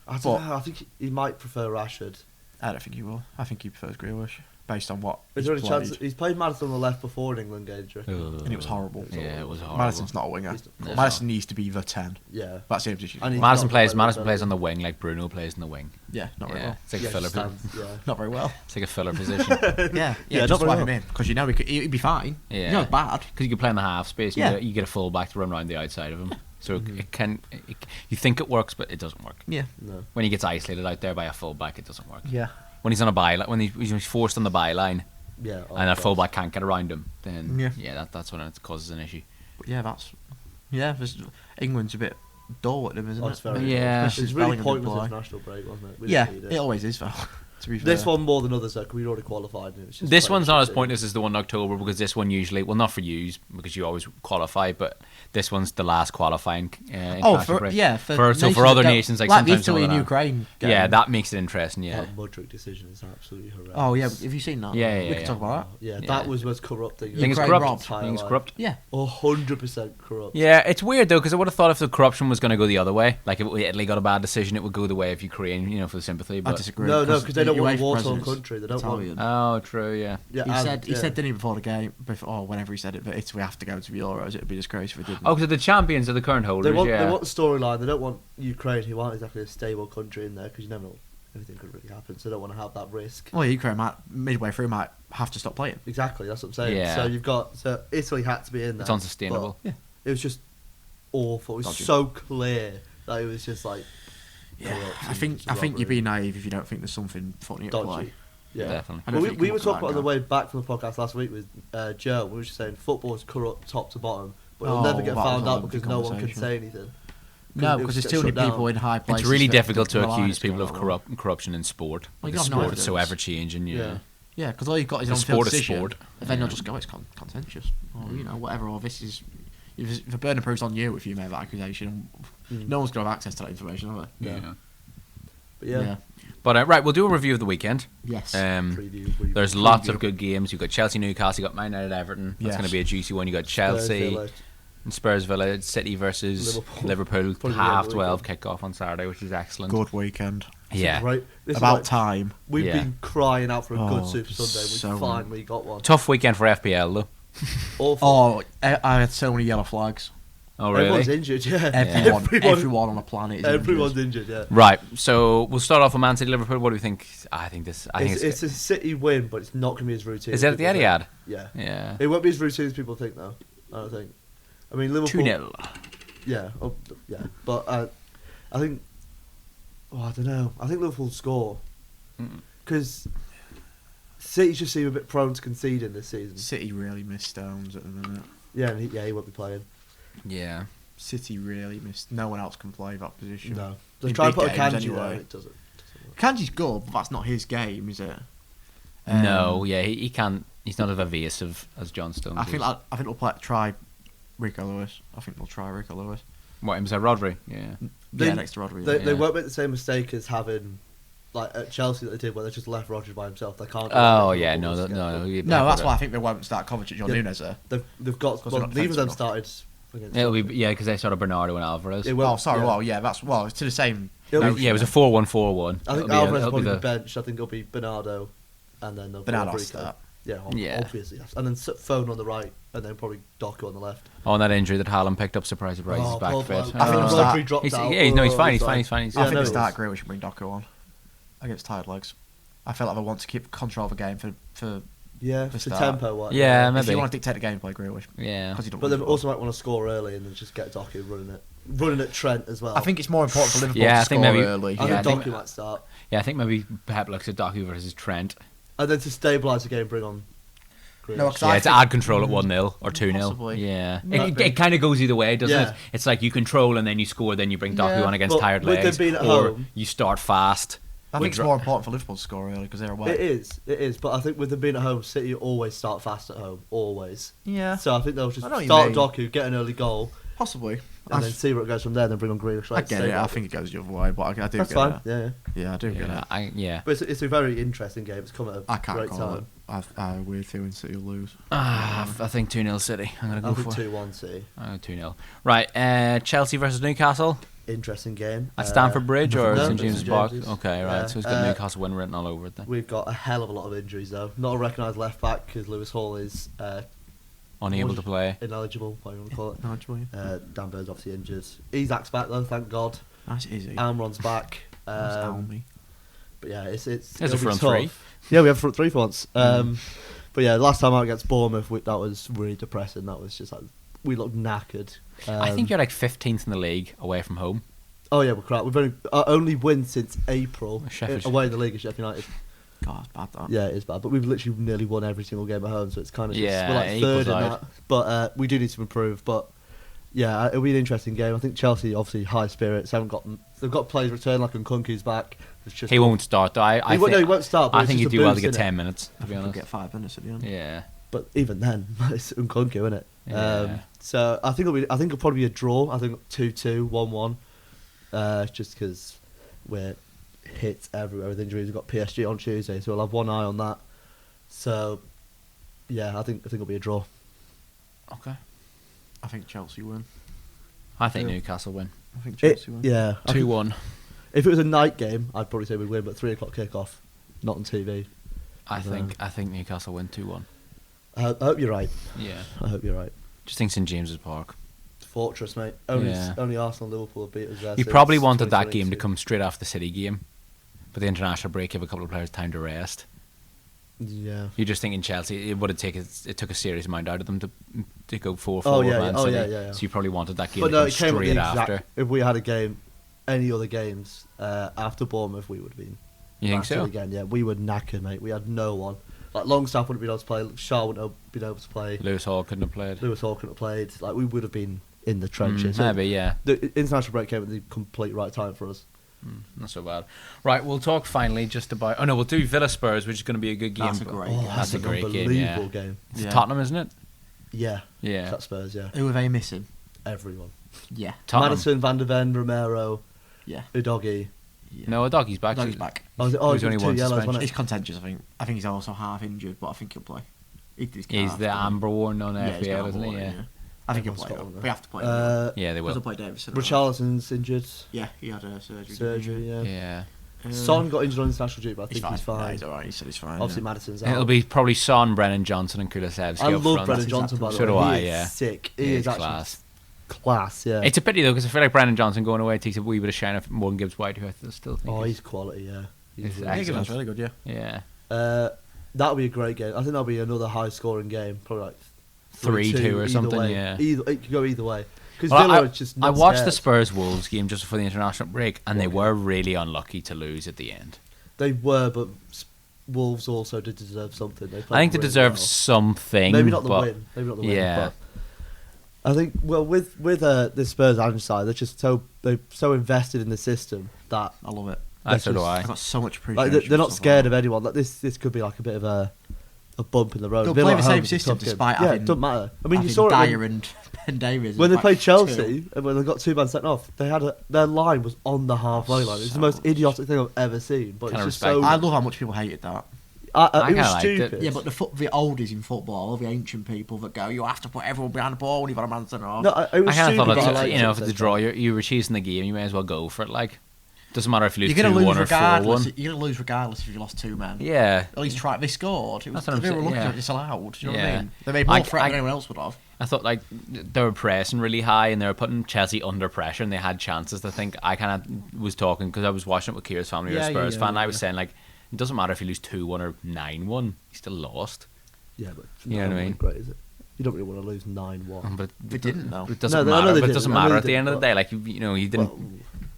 I but- don't know. I think he might prefer Rashford. I don't think he will. I think he prefers Grealish based on what Is he's there any played. chance he's played Madison on the left before an England game? Do you reckon? And it was horrible. Yeah, it was horrible. Madison's not a winger. He's not- Madison needs to be the 10. Yeah. That's the position. And he's Madison not plays. playing Madison well, plays on the wing like Bruno plays in the wing. Yeah, not very Yeah, well. it's like Yeah, a filler. stands, yeah. Not very well. It's like a filler position. Yeah, Yeah, just not very swap well. him in because you know he'd be fine. Yeah. You know it's bad. Because you can play in the half space. Yeah. You get a full back to run around the outside of him. So it can. You think it works, but it doesn't work. Yeah. No. When he gets isolated out there by a full back, it doesn't work. Yeah. When he's on a byline, when he's forced on the byline, Yeah. and a full back can't get around him, then Yeah. that's when it causes an issue. But yeah, England's a bit dull at them, isn't Oh, it? it's very Yeah. It was Especially really Bellingham pointless didn't international break, wasn't it? We Yeah, didn't need it always is though. To be fair. This one more than others, though, 'cause we'd already qualified. And it was just This playing one's not as shit. pointless as the one in October because this one usually, well, not for you because you always qualify, but this one's the last qualifying. international break. For other nations like sometimes Italy and some of that. Ukraine. game. Yeah, that makes it interesting. Yeah. That Mudryk decision is absolutely horrendous. Oh yeah, have you seen that? Yeah, we yeah, can yeah. talk about that. Yeah, Yeah. that was the most corrupt thing. I think it's Ukraine corrupt. robbed. I think it's corrupt. Yeah. 100% corrupt. Yeah, it's weird though because I would have thought if the corruption was going to go the other way, like if Italy got a bad decision, it would go the way of Ukraine, for the sympathy. I But disagree. No, because they the don't want a UEFA war-torn president's country. They don't want. Italian. Oh, true. Yeah. Yeah, He said, didn't he, before the game, or whenever he said it, that Italy have to go to the Euros. It'd be disgrace if it didn't. Oh, because the champions are the current holders. They want yeah. the storyline. They don't want Ukraine, who aren't exactly a stable country in there, because you never know, anything could really happen. So they don't want to have that risk. Well, Ukraine midway through might have to stop playing. Exactly, that's what I'm saying. Yeah. So Italy had to be in there. It's unsustainable. but It was just awful. It was Dodgy. so clear that it was just like. Yeah, corrupt I think and you'd be naive if you don't think there's something funny at play. dodgy. Yeah, Definitely. I don't Well, think we you were can talking let about on that the go. way back from the podcast last week with Joe. We were just saying football is corrupt top to bottom, but it'll Oh, never get that was found a out lengthy because no one can conversation. say anything. No, It because was there's too many shut down. people in high places. It's really that difficult to rely on accuse it people going of on. corruption in sport. Well, you Because got no sport is so evidence. ever changing. Yeah. Yeah, because all you've got is The an sport on-field is decision, sport. and then Yeah. you'll just go, it's contentious, or whatever. Or this is if the burden of proof's on you if you made that accusation. No one's going to have access to that information, are they? Yeah. But yeah, But right, we'll do a review of the weekend. Yes. preview. There's lots of good games. You've got Chelsea, Newcastle. You got Man United, Everton. That's Yes. going to be a juicy one. You got Chelsea and Spurs, Villa, City versus Liverpool. Probably Half the 12 weekend. kickoff on Saturday, which is excellent. Good weekend. Yeah. Right. This is About like- time. We've Yeah. been crying out for a good Oh, Super Sunday. We so finally got one. Tough weekend for FPL though. Awful. Oh, I had so many yellow flags. Oh really? Everyone's injured. Yeah. Everyone on the planet is Everyone's injured. injured. Yeah. Right. So we'll start off with Man City, Liverpool. What do we think? I think It's a City win, but it's not going to be as routine. Is it as at the people think. Etihad? Yeah. Yeah. It won't be as routine as people think, though. I don't think. I mean, Liverpool. 2-0. Yeah. Yeah. But I think. Oh, I don't know. I think Liverpool score because City just seem a bit prone to conceding this season. City really missed Stones at the minute. Yeah, and he won't be playing. Yeah. City really missed. No one else can play that position. No. They In try and big put a games Kanji there, anyway. and it doesn't work. Kanji's good, but that's not his game, is it? No. Yeah. He can't. He's not as evasive as John Stones. I think is. they'll try Rico Lewis. I think they'll try Rico Lewis. What him say Rodri? Yeah. Yeah, next to Rodri. They Yeah. won't make the same mistake as having like at Chelsea that they did, where they just left Rodgers by himself. They can't. Oh they yeah. can't No. always No. get- No. No, that's why I think they won't start Kovacic or Yeah. Nunes there. They've got. Because Well, they're not neither of them defensive started. Against It'll be Liverpool. because they started Bernardo and Alvarez. It won't- Oh, sorry. yeah. Well, yeah, it's to the same. It'll No, be- yeah, it was a 4-1-4-1. I think Alvarez will probably be benched. I think it'll be Bernardo, and then they'll Bernardo put will Rico. start. Yeah, Yeah. obviously, yes. And then Phone on the right, and then probably Doku on the left. On that injury that Haaland picked up, surprise, he's Oh, back poor fit. bloke. I think Oh, he'll start- Rodri dropped He's, out. yeah, no, he's Oh, fine. He's fine. He's fine. He's Yeah, I no, think he the start is. Grealish should bring Doku on against tired legs. I feel like they want to keep control of the game for Yeah, For it's the start. tempo one. Yeah, if maybe. you want to dictate the game, play Grealish. Yeah. 'Cause he don't But they really also might want to score early and then just get Doku running at Trent as well. I think it's more important for Liverpool Yeah, to I think score maybe- early. I yeah, think I Doku think- might start, Yeah, I think maybe Pep looks at Doku versus Trent. and then to stabilise the game, bring on. Grealish. No, 'cause Yeah, I to think- add control at 1-0 or 2-0. Possibly. Yeah. Maybe. It kind of goes either way, doesn't Yeah. it? It's like you control and then you score, then you bring Doku Yeah. on against But tired with them legs. being at or home- you start fast. I think it's more important for Liverpool to score early because they're away. It is. But I think with them being at home, City always start fast at home, always. Yeah, So I think they'll just I know what you start mean. Doku, get an early goal, possibly. and then see where it goes from there. Then bring on Grealish. I get it. I think it goes the other way, but I do that's get fine. it. Yeah. Yeah, I do get Yeah, it. But it's a very interesting game. It's come at a I can't great call time. it. I have a weird feeling City will lose. I think 2-0 City. I'm going to I go think for 2-1 City. 2-0. Right, Chelsea versus Newcastle Interesting game. at Stamford Bridge or no, St it's James's St Park? James's. Okay, right. Yeah. So it's got Newcastle win written all over it then. We've got a hell of a lot of injuries though. Not a recognised left back because Lewis Hall is Unable to play. ineligible. What you want to call it? No, Julian. Dan Bird's obviously injured. Isak's back though, thank God. That's easy. Amron's back. That's Almy. But yeah, it's There's a it'll be front tough. three. Yeah, we have front three for once. But yeah, last time out against Bournemouth, that was really depressing. That was just like we looked knackered. I think you're like 15th in the league away from home. Oh yeah, we're crap. We've only our only win since April Sheffield. away in the league is Sheffield United. God, it's bad that. Yeah, it is bad, but we've literally nearly won every single game at home, so it's kind of just, Yeah, we're like it third equals in out. that. But we do need to improve. But yeah, it'll be an interesting game. I think Chelsea obviously high spirits. They've got players return like Nkunku's back. It's just He won't start though. I won't- think, he won't start, but I it's think just he'd a do well to boost, get innit? 10 minutes, to be We'll honest. get 5 minutes at the end. Yeah. But even then, it's Nkunku, isn't it? Yeah. So I think it'll probably be a draw. I think 2-2, 1-1. Just because we're hit everywhere with injuries. We've got PSG on Tuesday, so we'll have one eye on that. So yeah, I think it'll be a draw. Okay. I think Chelsea win. I think Yeah. Newcastle win. I think Chelsea win. Yeah, I think 2-1. if it was a night game, I'd probably say we'd win, but 3:00 kickoff. not on TV. I think Newcastle win 2-1. I hope you're right. Yeah. I hope you're right. Just think St James's Park. Fortress, mate. Only Yeah. Arsenal and Liverpool have beat us there. You since probably wanted that game to 2022. come straight after the City game, but the international break gave a couple of players time to rest. Yeah. You're just thinking Chelsea. It would have taken. It took a serious amount out of them to go 4-4 Oh, with yeah, Man yeah. Oh, City. yeah, yeah, yeah. So you probably wanted that game But to no, come it came with the straight exact. after. If we had a game, any other games after Bournemouth, we would have been. You think so? Again, yeah, we were knackered, mate. We had no one. Like Longstaff wouldn't have been able to play. Shaw wouldn't have been able to play. Lewis Hall couldn't have played. Lewis Hall couldn't have played. Like we would have been in the trenches. So Maybe, yeah. the international break came at the complete right time for us. Not so bad. Right, we'll talk finally just about. Oh no, we'll do Villa Spurs, which is going to be a good game. That's a but- great Oh, game. That's a an great game. unbelievable Yeah. game. It's Yeah. Tottenham, isn't it? Yeah. Yeah. That's Spurs. Yeah. Who are they missing? Everyone. Yeah. Tottenham. Madison, Van der Ven, Romero, Yeah. Udogi. Yeah. No, Doggy's back. Doggy's back. Oh, He's he only got one 2 yellows, suspension. wasn't He's it? contentious, I think. I think he's also half injured, but I think he'll play. His He's calf, the but- amber one on Yeah, he's got FPL, isn't he? one, Yeah. I think he'll Everyone's play. got one, We have to play. Yeah, they Because will. they'll play Davison. Richarlison's injured. Yeah, he had a surgery. Surgery, yeah. Yeah. Son got injured on international duty, but I think he's Yeah, fine. he's alright. He said he's fine. Obviously, yeah. Madison's out. It'll be probably Son, Brennan Johnson, and Kulusevski. I up love front. Brennan That's Johnson, by the So way. do I, He is yeah. sick. Yeah, He he's is actually class. class, yeah. It's a pity though, because I feel like Brennan Johnson going away takes a wee bit of shine off Morgan Gibbs White, who I still think. Oh, is- he's quality, yeah. He's He's really Yeah, excellent. that's really good. Yeah. yeah. That'll be a great game. I think that'll be another high-scoring game, probably like 3-2 or either something. way. Yeah. It could go either way. Because Well, Villa are just I not watched the scared. Spurs Wolves game just before the international break, and they were really unlucky to lose at the end. They were, but Wolves also did deserve something. They I played think they really deserve well. something. Maybe not the but win. Maybe not the win. yeah. But I think with the Spurs and side, they're so invested in the system that I love it. That's so do just- I. I've got so much like, appreciation. they're not scared of anyone. Like this could be like a bit of a bump in the road. They'll Villa play the at same home is a system tough game. despite yeah, having. it doesn't matter. I mean, you having saw it Dyer and Ben Davies. when they back played two. Chelsea and when they got 2 men sent off. They had their line was on the halfway line. It's the so most idiotic thing I've ever seen. But Kinda it's just respect so. I love how much people hated that. I it was kinda liked it. stupid. Yeah, but the oldies in football, all the ancient people that go, you have to put everyone behind the ball when you've got a man sent off. no, it was I kind stupid. of thought but I it's, liked you know, it if at it's a the draw, same time. you were chasing the game, you may as well go for it. Like, doesn't matter if you lose You're going to 2-1 lose or regardless. 4-1. You're going to lose regardless if you lost 2 men. Yeah. At least try. They scored. It was, That's what I'm they were saying, lucky yeah. that it's allowed. Do you know what Yeah. I mean? They made more I- threat I- than anyone else would have. I thought like they were pressing really high and they were putting Chelsea under pressure and they had chances. I think I kind of was talking because I was watching it with Kira's family, you're a Yeah, Spurs yeah, fan. yeah, I was yeah. saying like it doesn't matter if you lose 2-1 or 9-1, you still lost. Yeah, but You know what I 9-1 mean? Great, is it? You don't really want to lose 9-1. But They didn't though. it doesn't No, I know matter. they But it didn't. doesn't I know matter they at the end of the didn't, day. Like you know, you didn't. Well,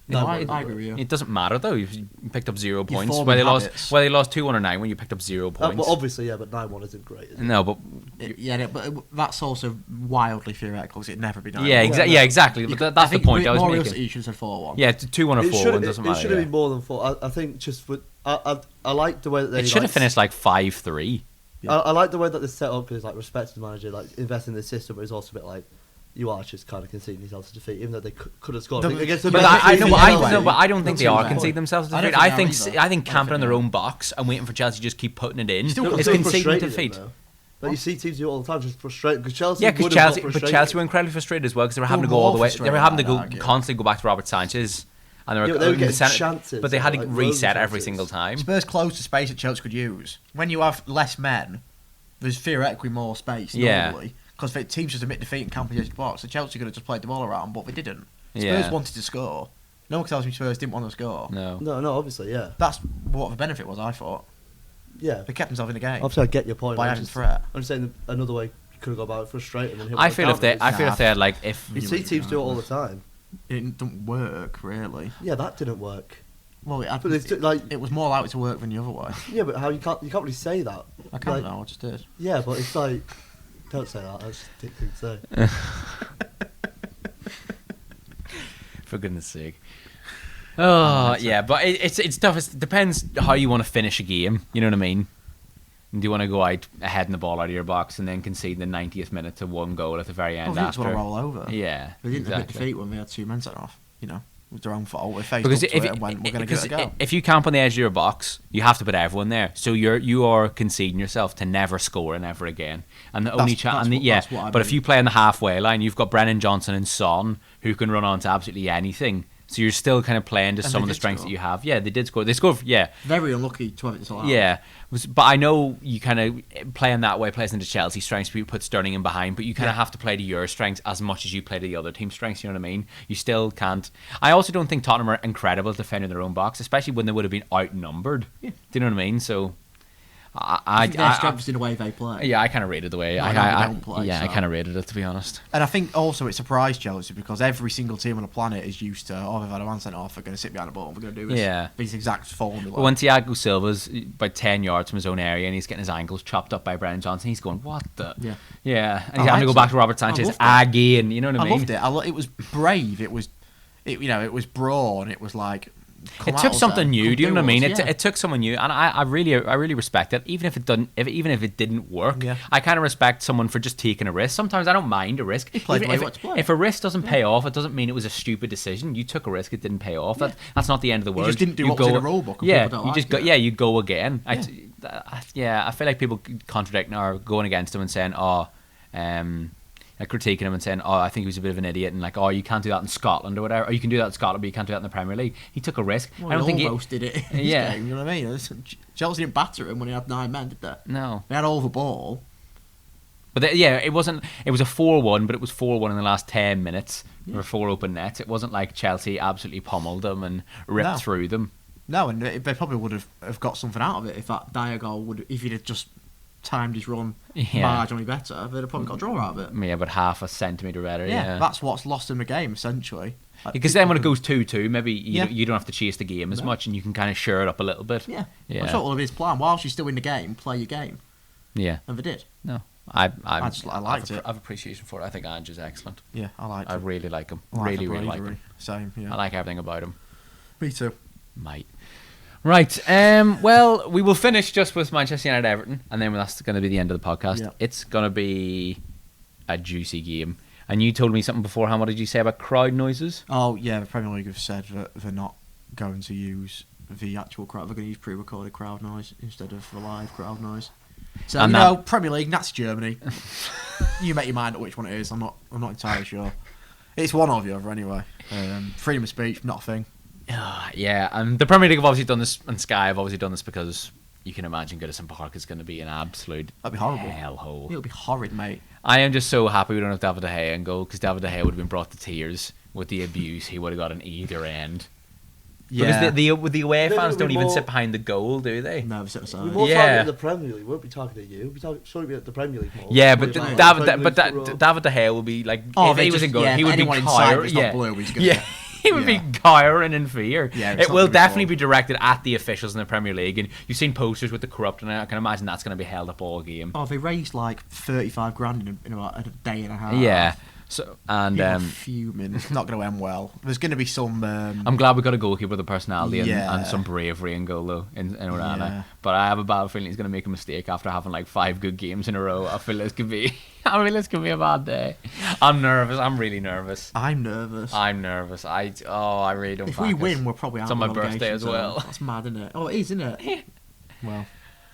No, I 9-1 agree with you. It doesn't matter though. You picked up 0 points. forming Whether habits. they lost 2-1 or 9-1, you picked up 0 points. Well, obviously, yeah, but 9-1 isn't great. Is it? No, but But that's also wildly theoretical because it'd never be 9-1. yeah, Yeah, exactly. You- But that's the think point I was more making. realistic, you should have said 4-1. Yeah, 2-1 or 4-1 doesn't it matter. should have yeah. been more than 4. I think just with I like the way that they. It should have finished like 5-3. I like the way that they set up because like respect the manager, like investing in the system, but it's also a bit like you are just kind of conceding yourself to defeat, even though they could have scored. No, Against the But best I team know, in I the know, league. but I don't think Not they too are bad. conceding themselves to I don't defeat. think I they think are I think either. camping I in don't their think own box and waiting for Chelsea to just keep putting it in. Still It's got- conceding frustrated defeat. them, though. Like you see teams do it all the time, just frustrated because Chelsea. Yeah, because would have got Chelsea, but frustrated. Chelsea were incredibly frustrated as well because they were having to go More all the way. They frustrated, were having to I'd go argue. constantly go back to Robert Sanchez, and Yeah, but they were in the getting centre- chances, but they had to like, loads of reset every chances. single time. Spurs closed the space that Chelsea could use. When you have less men, there's theoretically more space Yeah. normally. Because teams just admit defeat and camp in the edge of the box. So Chelsea could have just played the ball around, but they didn't. Spurs Yeah. wanted to score. No one tells me Spurs didn't want to score. No, No, obviously, yeah, That's what the benefit was, I thought. yeah. They kept themselves in the game. Obviously, I get your point. By I'm adding just- threat. I'm just saying another way you could have gone about it, frustrating. And hit I one feel if they, counter. I feel if they had like if You see teams do it all the time. It didn't work, really. Yeah, that didn't work. Well, But it's like it was more likely to work than the other way. yeah, but how you can't really say that. I can't Like, know, I just did. Yeah, but it's like don't say that. That's just a dick thing to say. for goodness sake. Oh yeah, but it's tough. It depends how you want to finish a game. You know what I mean? Do you want to go out ahead in the ball out of your box and then concede the 90th minute to one goal at the very end Well, they just after? want to roll over. Yeah, They didn't admit exactly. defeat when they had 2 men set off. You know, it was their own fault. They faced Because up to if it and went, we're going to give it a go. if you camp on the edge of your box, you have to put everyone there. So you are conceding yourself to never score and ever again. And the only chance, that's what I but if mean. you play on the halfway line, you've got Brennan Johnson and Son who can run on to absolutely anything. So you're still kind of playing to And some they of the did strengths score. that you have. Yeah, they did score. They scored. Yeah, Very unlucky to have it allowed. yeah. But I know you kind of playing that way plays into Chelsea's strengths. But you put Sterling in behind, but you kind of have to play to your strengths as much as you play to the other team's strengths. You know what I mean? You still can't. I also don't think Tottenham are incredible at defending their own box, especially when they would have been outnumbered. Yeah. Do you know what I mean? So. I think their strength is in the way they play. Yeah, I kind of rated the way. No, I they don't play, I so. kind of rated it, to be honest. And I think also it surprised Chelsea because every single team on the planet is used to, oh, we've had a man sent off, we're going to sit behind the ball, we're going to do this. Yeah. These exact formula. But when Thiago Silva's about 10 yards from his own area and he's getting his ankles chopped up by Brennan Johnson, he's going, what the? Yeah. Yeah. And I he's having to liked go back it. to Robert I Sanchez loved it. again. You know what I I mean? loved it. It was brave. It was brawn. It was like. It took something new. Do you know what I mean? Yeah. It took someone new, and I really respect it. Even if it doesn't, even if it didn't work, Yeah. I kind of respect someone for just taking a risk. Sometimes I don't mind a risk. He played Even the way if, he wanted to play. if a risk doesn't pay off, it doesn't mean it was a stupid decision. You took a risk; it didn't pay off. That's not the end of the world. just didn't do You what was in go- the rule book and Yeah, people don't you like just go. it. Yeah, you go again. I feel like people contradicting or going against him and saying, like critiquing him and saying, oh, I think he was a bit of an idiot, and like, oh, you can't do that in Scotland or whatever, or you can do that in Scotland, but you can't do that in the Premier League. He took a risk. Well, I don't think he almost did it in this Yeah. game, you know what I mean? Chelsea didn't batter him when he had 9 men, did they? No. They had all the ball. But it wasn't. It was a 4-1, but it was 4-1 in the last 10 minutes. There were 4 open nets. It wasn't like Chelsea absolutely pummeled them and ripped No. through them. No, and they probably would have got something out of it if that Dyer goal if he'd have just timed his run marginally better, they'd have probably got a draw out of it. Yeah, about half a centimetre better. Yeah. That's what's lost in the game, essentially. Because then when it goes 2-2, maybe Yeah. you don't have to chase the game as No. much, and you can kind of shore it up a little bit. Yeah. Yeah. I'm sure it will have been his plan. Whilst you're still in the game, play your game. Yeah. And they did. No. I liked it. I have appreciation for it. I think Ange is excellent. Yeah, I liked I it. really like him. I like Really, the really like bravery. him. Same, yeah. I like everything about him. Me too. Mate. Right. Well, we will finish just with Manchester United Everton, and then that's going to be the end of the podcast. Yeah. It's going to be a juicy game. And you told me something beforehand. What did you say about crowd noises? Oh, yeah, the Premier League have said that they're not going to use the actual crowd. They're going to use pre-recorded crowd noise instead of the live crowd noise. So, And Premier League, that's Germany. You make your mind up which one it is. I'm not entirely sure. It's one or the other anyway. Freedom of speech, not a thing. Yeah, and the Premier League have obviously done this, and Sky have obviously done this because you can imagine Goodison Park is going to be an absolute That'd be horrible. hellhole. It'll be horrid, mate. I am just so happy we don't have David De Gea in goal, because David De Gea would have been brought to tears with the abuse he would have got on either end. Yeah. Because the away Maybe fans it'll don't be even more- sit behind the goal, do they? No, we set We're aside. more Yeah. talking in the Premier League. We won't be talking to you. We'll be surely be at the Premier League more. Yeah, but We'll be like, David Premier League David De Gea will be like, if he was in goal, he would be anyone inside that's yeah, not blue, he's gonna yeah. He would be cowering in fear. Yeah, it's it not will gonna be definitely fun. be directed at the officials in the Premier League, and you've seen posters with the corrupt, and I can imagine that's going to be held up all game. Oh, they raised like 35 grand in about a day and a half. Yeah. So and People are fuming. It's not going to end well. There's going to be some. I'm glad we got a goalkeeper with a personality Yeah. and some bravery in goal though in Orana. Yeah. But I have a bad feeling he's going to make a mistake after having like 5 good games in a row. I feel this could be a bad day. I'm nervous. I'm really nervous. I'm nervous. I'm nervous. I really don't. If back we us. win, we're probably out. It's on my of the birthday as relegation well. zone. That's mad, isn't it? Oh, it is, isn't it? Well,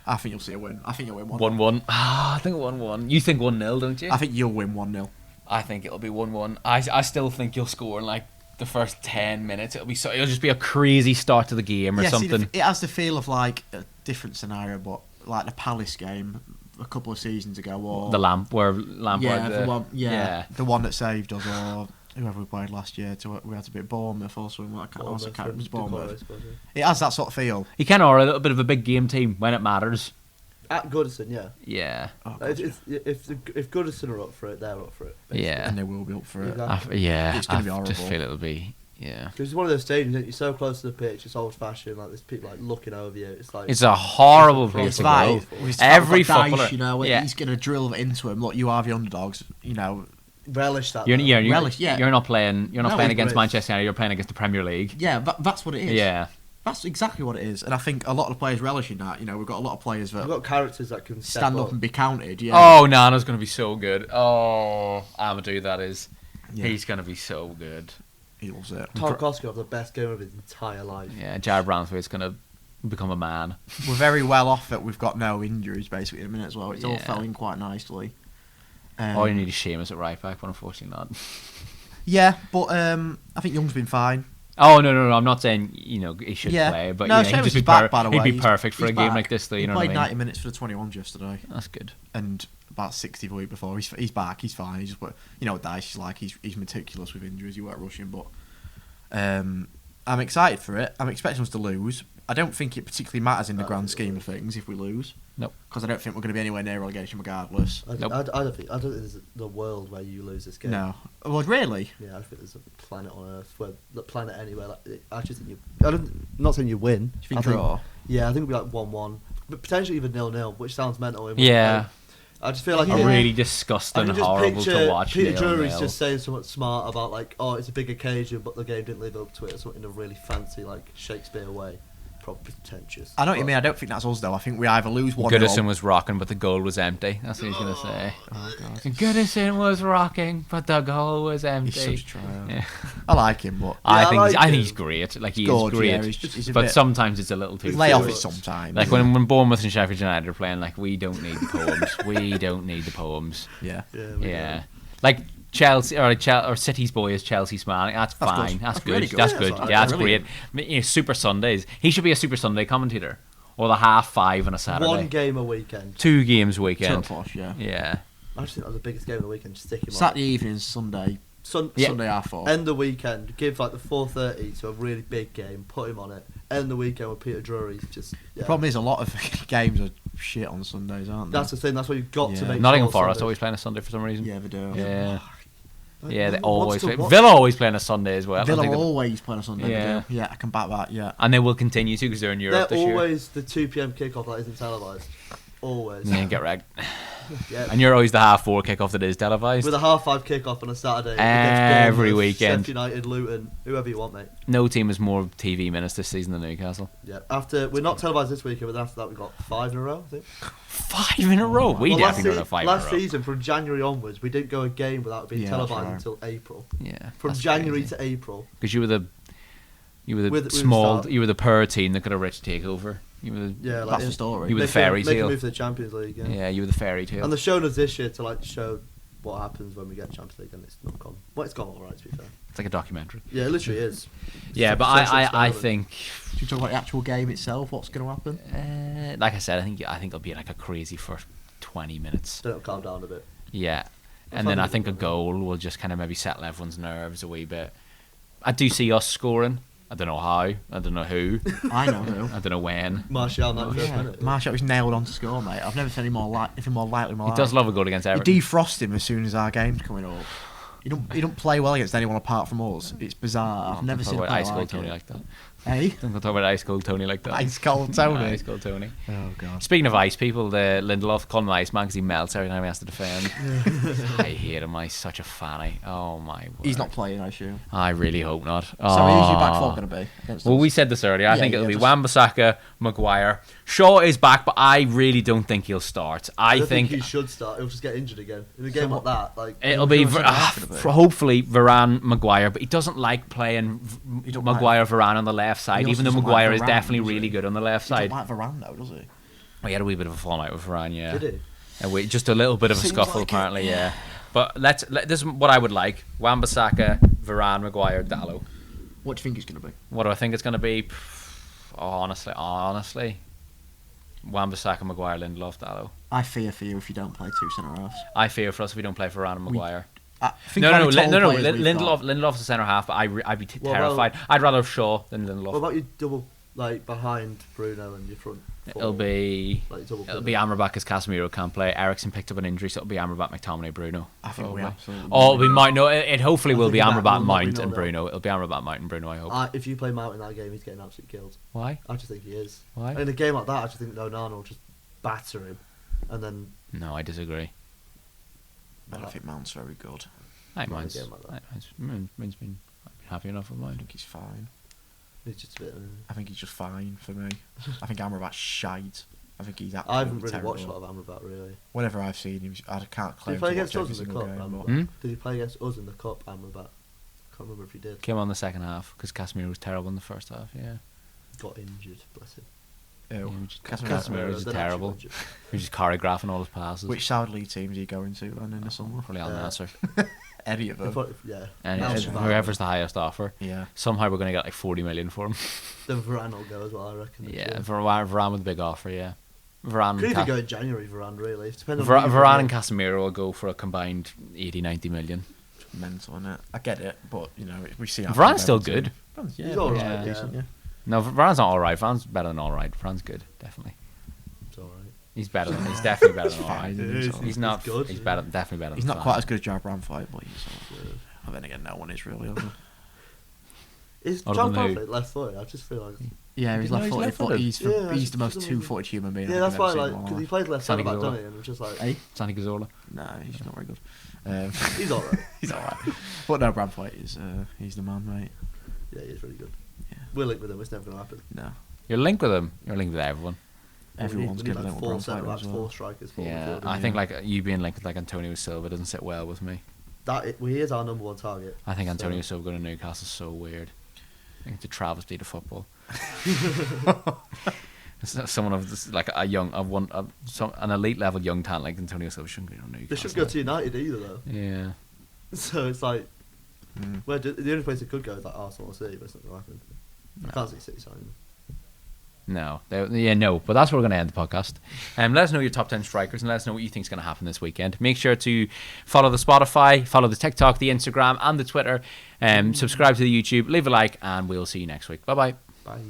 I think you'll see a win. I think you'll win 1-0. 1-1. I think 1-1. You think 1-0, don't you? I think you'll win 1-0. I think it'll be 1-1. I still think you'll score in like the first 10 minutes. It'll just be a crazy start to the game or See, something. it has the feel of like a different scenario, but like the Palace game a couple of seasons ago, or The Lampard. the one that saved us, or whoever we played last year. We had to beat Bournemouth or something. I can't remember. It was Bournemouth. It has that sort of feel. He kind of are a little bit of a big game team when it matters. At Goodison, yeah. Yeah. Oh, If Goodison are up for it, they're up for it. Yeah. And they will be up for it. Exactly. It's gonna be I just horrible. feel it'll be. Yeah. Because it's one of those stadiums that you're so close to the pitch, it's old fashioned, like there's people like looking over you. It's like It's a horrible It's place to vibe. go. It's Every like Dice, footballer, you know, yeah. he's going to drill it into him. Look, you are the underdogs. You know, relish that. You're, though. you're, Relish, yeah. you're not playing. You're not No, playing it's against great. Manchester United. You're playing against the Premier League. yeah, that's what it is. Yeah. That's exactly what it is. And I think a lot of the players relish in that. You know, we've got a lot of players that You've got characters that can stand up and be counted. Yeah. Oh, Nana's going to be so good. Oh, Amadou, that is. Yeah. He's going to be so good. He loves it. Tarkovsky have the best game of his entire life. Yeah, Jared Bransford's going to become a man. We're very well off that we've got no injuries basically in a minute as well. It's all Yeah. fell in quite nicely. All you need is Seamus at right back, but unfortunately not. Yeah, but I think Young's been fine. Oh no! I'm not saying he should Yeah. play, but No, he'd Seamus just be is back, by the he'd way. be perfect for He's a game back. like this, though. You He know what I played mean? 90 minutes for the 21s yesterday, That's good. and about 60 the week before. He's back. He's fine. He's just what Dice is like. He's meticulous with injuries. You weren't rushing, but I'm excited for it. I'm expecting us to lose. I don't think it particularly matters in the grand scheme of things if we lose. Nope. Because I don't think we're going to be anywhere near relegation regardless. I don't think there's the world where you lose this game. No. Well, really? Yeah, I think there's a planet on Earth where the planet anywhere. Like, I actually think I'm not saying you win. Do you think I think, draw? Yeah, I think it'll be like 1-1, but potentially even 0-0, which sounds mental. Yeah. I just feel like A it- really I disgusting, can just horrible picture to watch. Peter 0-0. Drury's just saying something smart about like, oh, it's a big occasion, but the game didn't live up to it, or something in a really fancy like Shakespeare way. Probably pretentious. I know what you mean. I don't think that's us, though. I think we either lose 1-0. Goodison was rocking, but the goal was empty. That's what he's going to say. Oh, God. Goodison was rocking, but the goal was empty. He's such a try. Yeah. I like him, but I I think like I think him. he's great. Like he Good, is great, yeah, he's a but bit- sometimes it's a little too. lay off too it much. sometimes. Like when Bournemouth and Sheffield United are playing, like we don't need the poems. We don't need the poems. Yeah. Yeah, like Chelsea or City's boy is Chelsea's man. That's That's fine. good. That's That's good. really good. That's Yeah, good. that's Yeah, that's brilliant. great. Super Sundays. He should be a Super Sunday commentator, or the 5:30 on a Saturday. One game a weekend. 2 games a weekend. Surplus, yeah. Yeah. I just think that was the biggest game of the weekend. Just stick him Saturday evening, Sunday, Yeah. Sunday R4. End the weekend. Give like the 4:30 to a really big game. Put him on it. End the weekend with Peter Drury. Just The problem is a lot of games are shit on Sundays, aren't they? that's the thing. That's why you've got to Yeah. make. Nottingham sure Forest Sunday- always playing a Sunday for some reason. Yeah, they do. Yeah. Like, Yeah, they no one wants always to play. watch- Villa always playing a Sunday as well. I Villa think will they- always play on Sunday. Yeah. Yeah, I can back that. Yeah. and they will continue to because they're in Europe They're this year. always the 2 p.m. kickoff that isn't televised. Always. Yeah, get wrecked. Yeah. And you're always the 4:30 kickoff that is televised. With a 5:30 kickoff on a Saturday. Every against Bournemouth, weekend. Sheffield United, Luton, whoever you want, mate. No team has more TV minutes this season than Newcastle. Yeah. After we're not televised this weekend, but after that we got 5 in a row. I think. 5 in a row. We Well, definitely don't have 5 last in a row. season, from January onwards, we didn't go a game without being Yeah, that's televised right. until April. Yeah. From January to April. because you were the With small, start. you were the poor team that got a rich takeover. You were the, Yeah, like That's the story. You were the make a- fairy make a tale. move to the Champions League. Yeah. yeah, you were the fairy tale. And they've shown us this year to like show what happens when we get Champions League, and it's not gone. Well, it's gone all right to be fair. It's like a documentary. Yeah, it literally is. Yeah, It's but a social I experiment. think, Should we talk about the actual game itself? What's going to happen? like I said, I think it'll be like a crazy first 20 minutes. Then it'll calm down a bit. Yeah, and then I think a goal will just kind of maybe settle everyone's nerves a wee bit. I do see us scoring. I don't know how. I don't know who. I know who. I don't know when. Martial, that first minute. Marshall was nailed on to score, mate. I've never seen anything more likely in my He life. does love a goal against You Everton. defrost him as soon as our game's coming up. He don't play well against anyone apart from us. It's bizarre. I've never Don't seen talk a about player ice cold like Tony it. like that. Hey? Don't talk about ice cold Tony like that. Ice cold Tony. Ice cold Tony. Oh god. Speaking of ice people, the Lindelof call him Iceman because he melts every time he has to defend. I hate him. He's such a fanny. Oh my word. He's not playing, I assume. I really hope not. So who's your back Oh. four going to be? Against Well, us? we said this earlier. I Yeah, think it'll yeah, be just- Wan-Bissaka, Maguire. Shaw is back, but I really don't think he'll start. I I don't think think he should start. He'll just get injured again in a game like that. Like it'll be Who's gonna have to be? hopefully Varane, Maguire, but he doesn't like playing He don't Maguire, Varane on the left side, He even though also doesn't Maguire like is Varane, definitely does he? really good on the left He don't side. like Varane though, does he? We had a wee bit of a fallout with Varane, yeah. did he? Just a little bit of a Seems scuffle, like it, apparently, yeah. yeah. But this is what I would like: Wan-Bissaka, Varane, Maguire, Dallo. What do you think it's going to be? What do I think it's going to be? Honestly, Wan-Bissaka, Maguire, Lindelof, Dallo. I fear for you if you don't play two centre halves. I fear for us if we don't play Varane and Maguire. Think No. about the total players we've got. Lindelof's a centre half, but I'd be Well, terrified. I'd rather have Shaw than Lindelof. What about you double like behind Bruno and your front? It'll be like double it'll be Amrabat because Casemiro can't play. Ericsson picked up an injury, so it'll be Amrabat, McTominay, Bruno. I think we probably. absolutely. Oh, we might know. It hopefully I will think be that will Amrabat, not be Mount, and 0-0. Bruno. It'll be Amrabat, Mount, and Bruno. I hope. If you play Mount in that game, he's getting absolutely killed. Why? I just think he is. Why? In a game like that, I just think Onana will just batter him, and then No, I disagree. I don't think Mount's very good. I Not in a mine's, game like that. mine's been happy enough with I mine. think he's fine. he's just a bit. I think he's just fine for me. I think Amrabat's shite. I think he's I absolutely haven't really terrible. watched a lot of Amrabat really. Whenever I've seen him, I can't Did claim he play to against watch us every in the single cup? game. Amrabat? but- Hmm? Did he play against us in the cup, Amrabat? I can't remember if he did. Came on the second half because Casemiro was terrible in the first half. Yeah, Got injured, bless him. Ew. Casemiro Casemiro is then terrible. actually injured. He was just choreographing all his passes. Which Saudi League team is he going to then in the summer? Probably Al Uh, Nassr. Any of them. And That's whoever's the highest offer. Yeah. Somehow we're going to get like 40 million for him. Then Varane will go as well, I reckon. Yeah, Varane with a big offer, yeah. Varane Could and even go in January, Varane, really. Depending on Varane and Casemiro will go for a combined 80, 90 million. Mental, innit? I get it, but, you know, we see how Varane's still good. He's all right, yeah. decent, yeah. No, Varane's not all right. Varane's better than all right. Varane's good, definitely. It's all right. He's definitely better than all right. Fine. He's not. He's good, He's yeah. better, definitely better. He's than not quite fine. as good as Jar Bramfight, but he's and then again, no one is really. Is Other John than who? Bradley left footed? I just feel like. Yeah, he's No, left he's footed, but left-footed. he's Yeah, he's the for most some 2-footed human being. Yeah, I that's think I've why, ever seen in like, my because he life. played left Santi centre back, Cazorla. didn't he? And it was just like, Hey? Santi Cazorla. No, he's not very good. he's all right. He's alright. But no, Bramfight is he's the man, mate. Yeah, he's really good. Yeah. We're linked with him. It's never going to happen. No, You're linked with him. You're linked with everyone. everyone's we need giving like it four with centre Bramfight backs, as well. 4 strikers, 4 Yeah, midfielders. I think like you being linked with like Antonio Silva doesn't sit well with me. He is our number 1 target. I think So- Antonio Silva going to Newcastle is so weird. I think it's a travesty to football. Someone of this, like a young, an elite level young talent like Antonio Silva shouldn't go to Newcastle. They shouldn't go to United either, though. Yeah. So it's like, Mm. the only place it could go is like Arsenal or City, but it's not going to happen. I No. can't see City signing him. No, no. But that's where we're going to end the podcast. Let us know your top 10 strikers and let us know what you think is going to happen this weekend. Make sure to follow the Spotify, follow the TikTok, the Instagram, and the Twitter. Subscribe to the YouTube, leave a like, and we'll see you next week. Bye bye. Bye.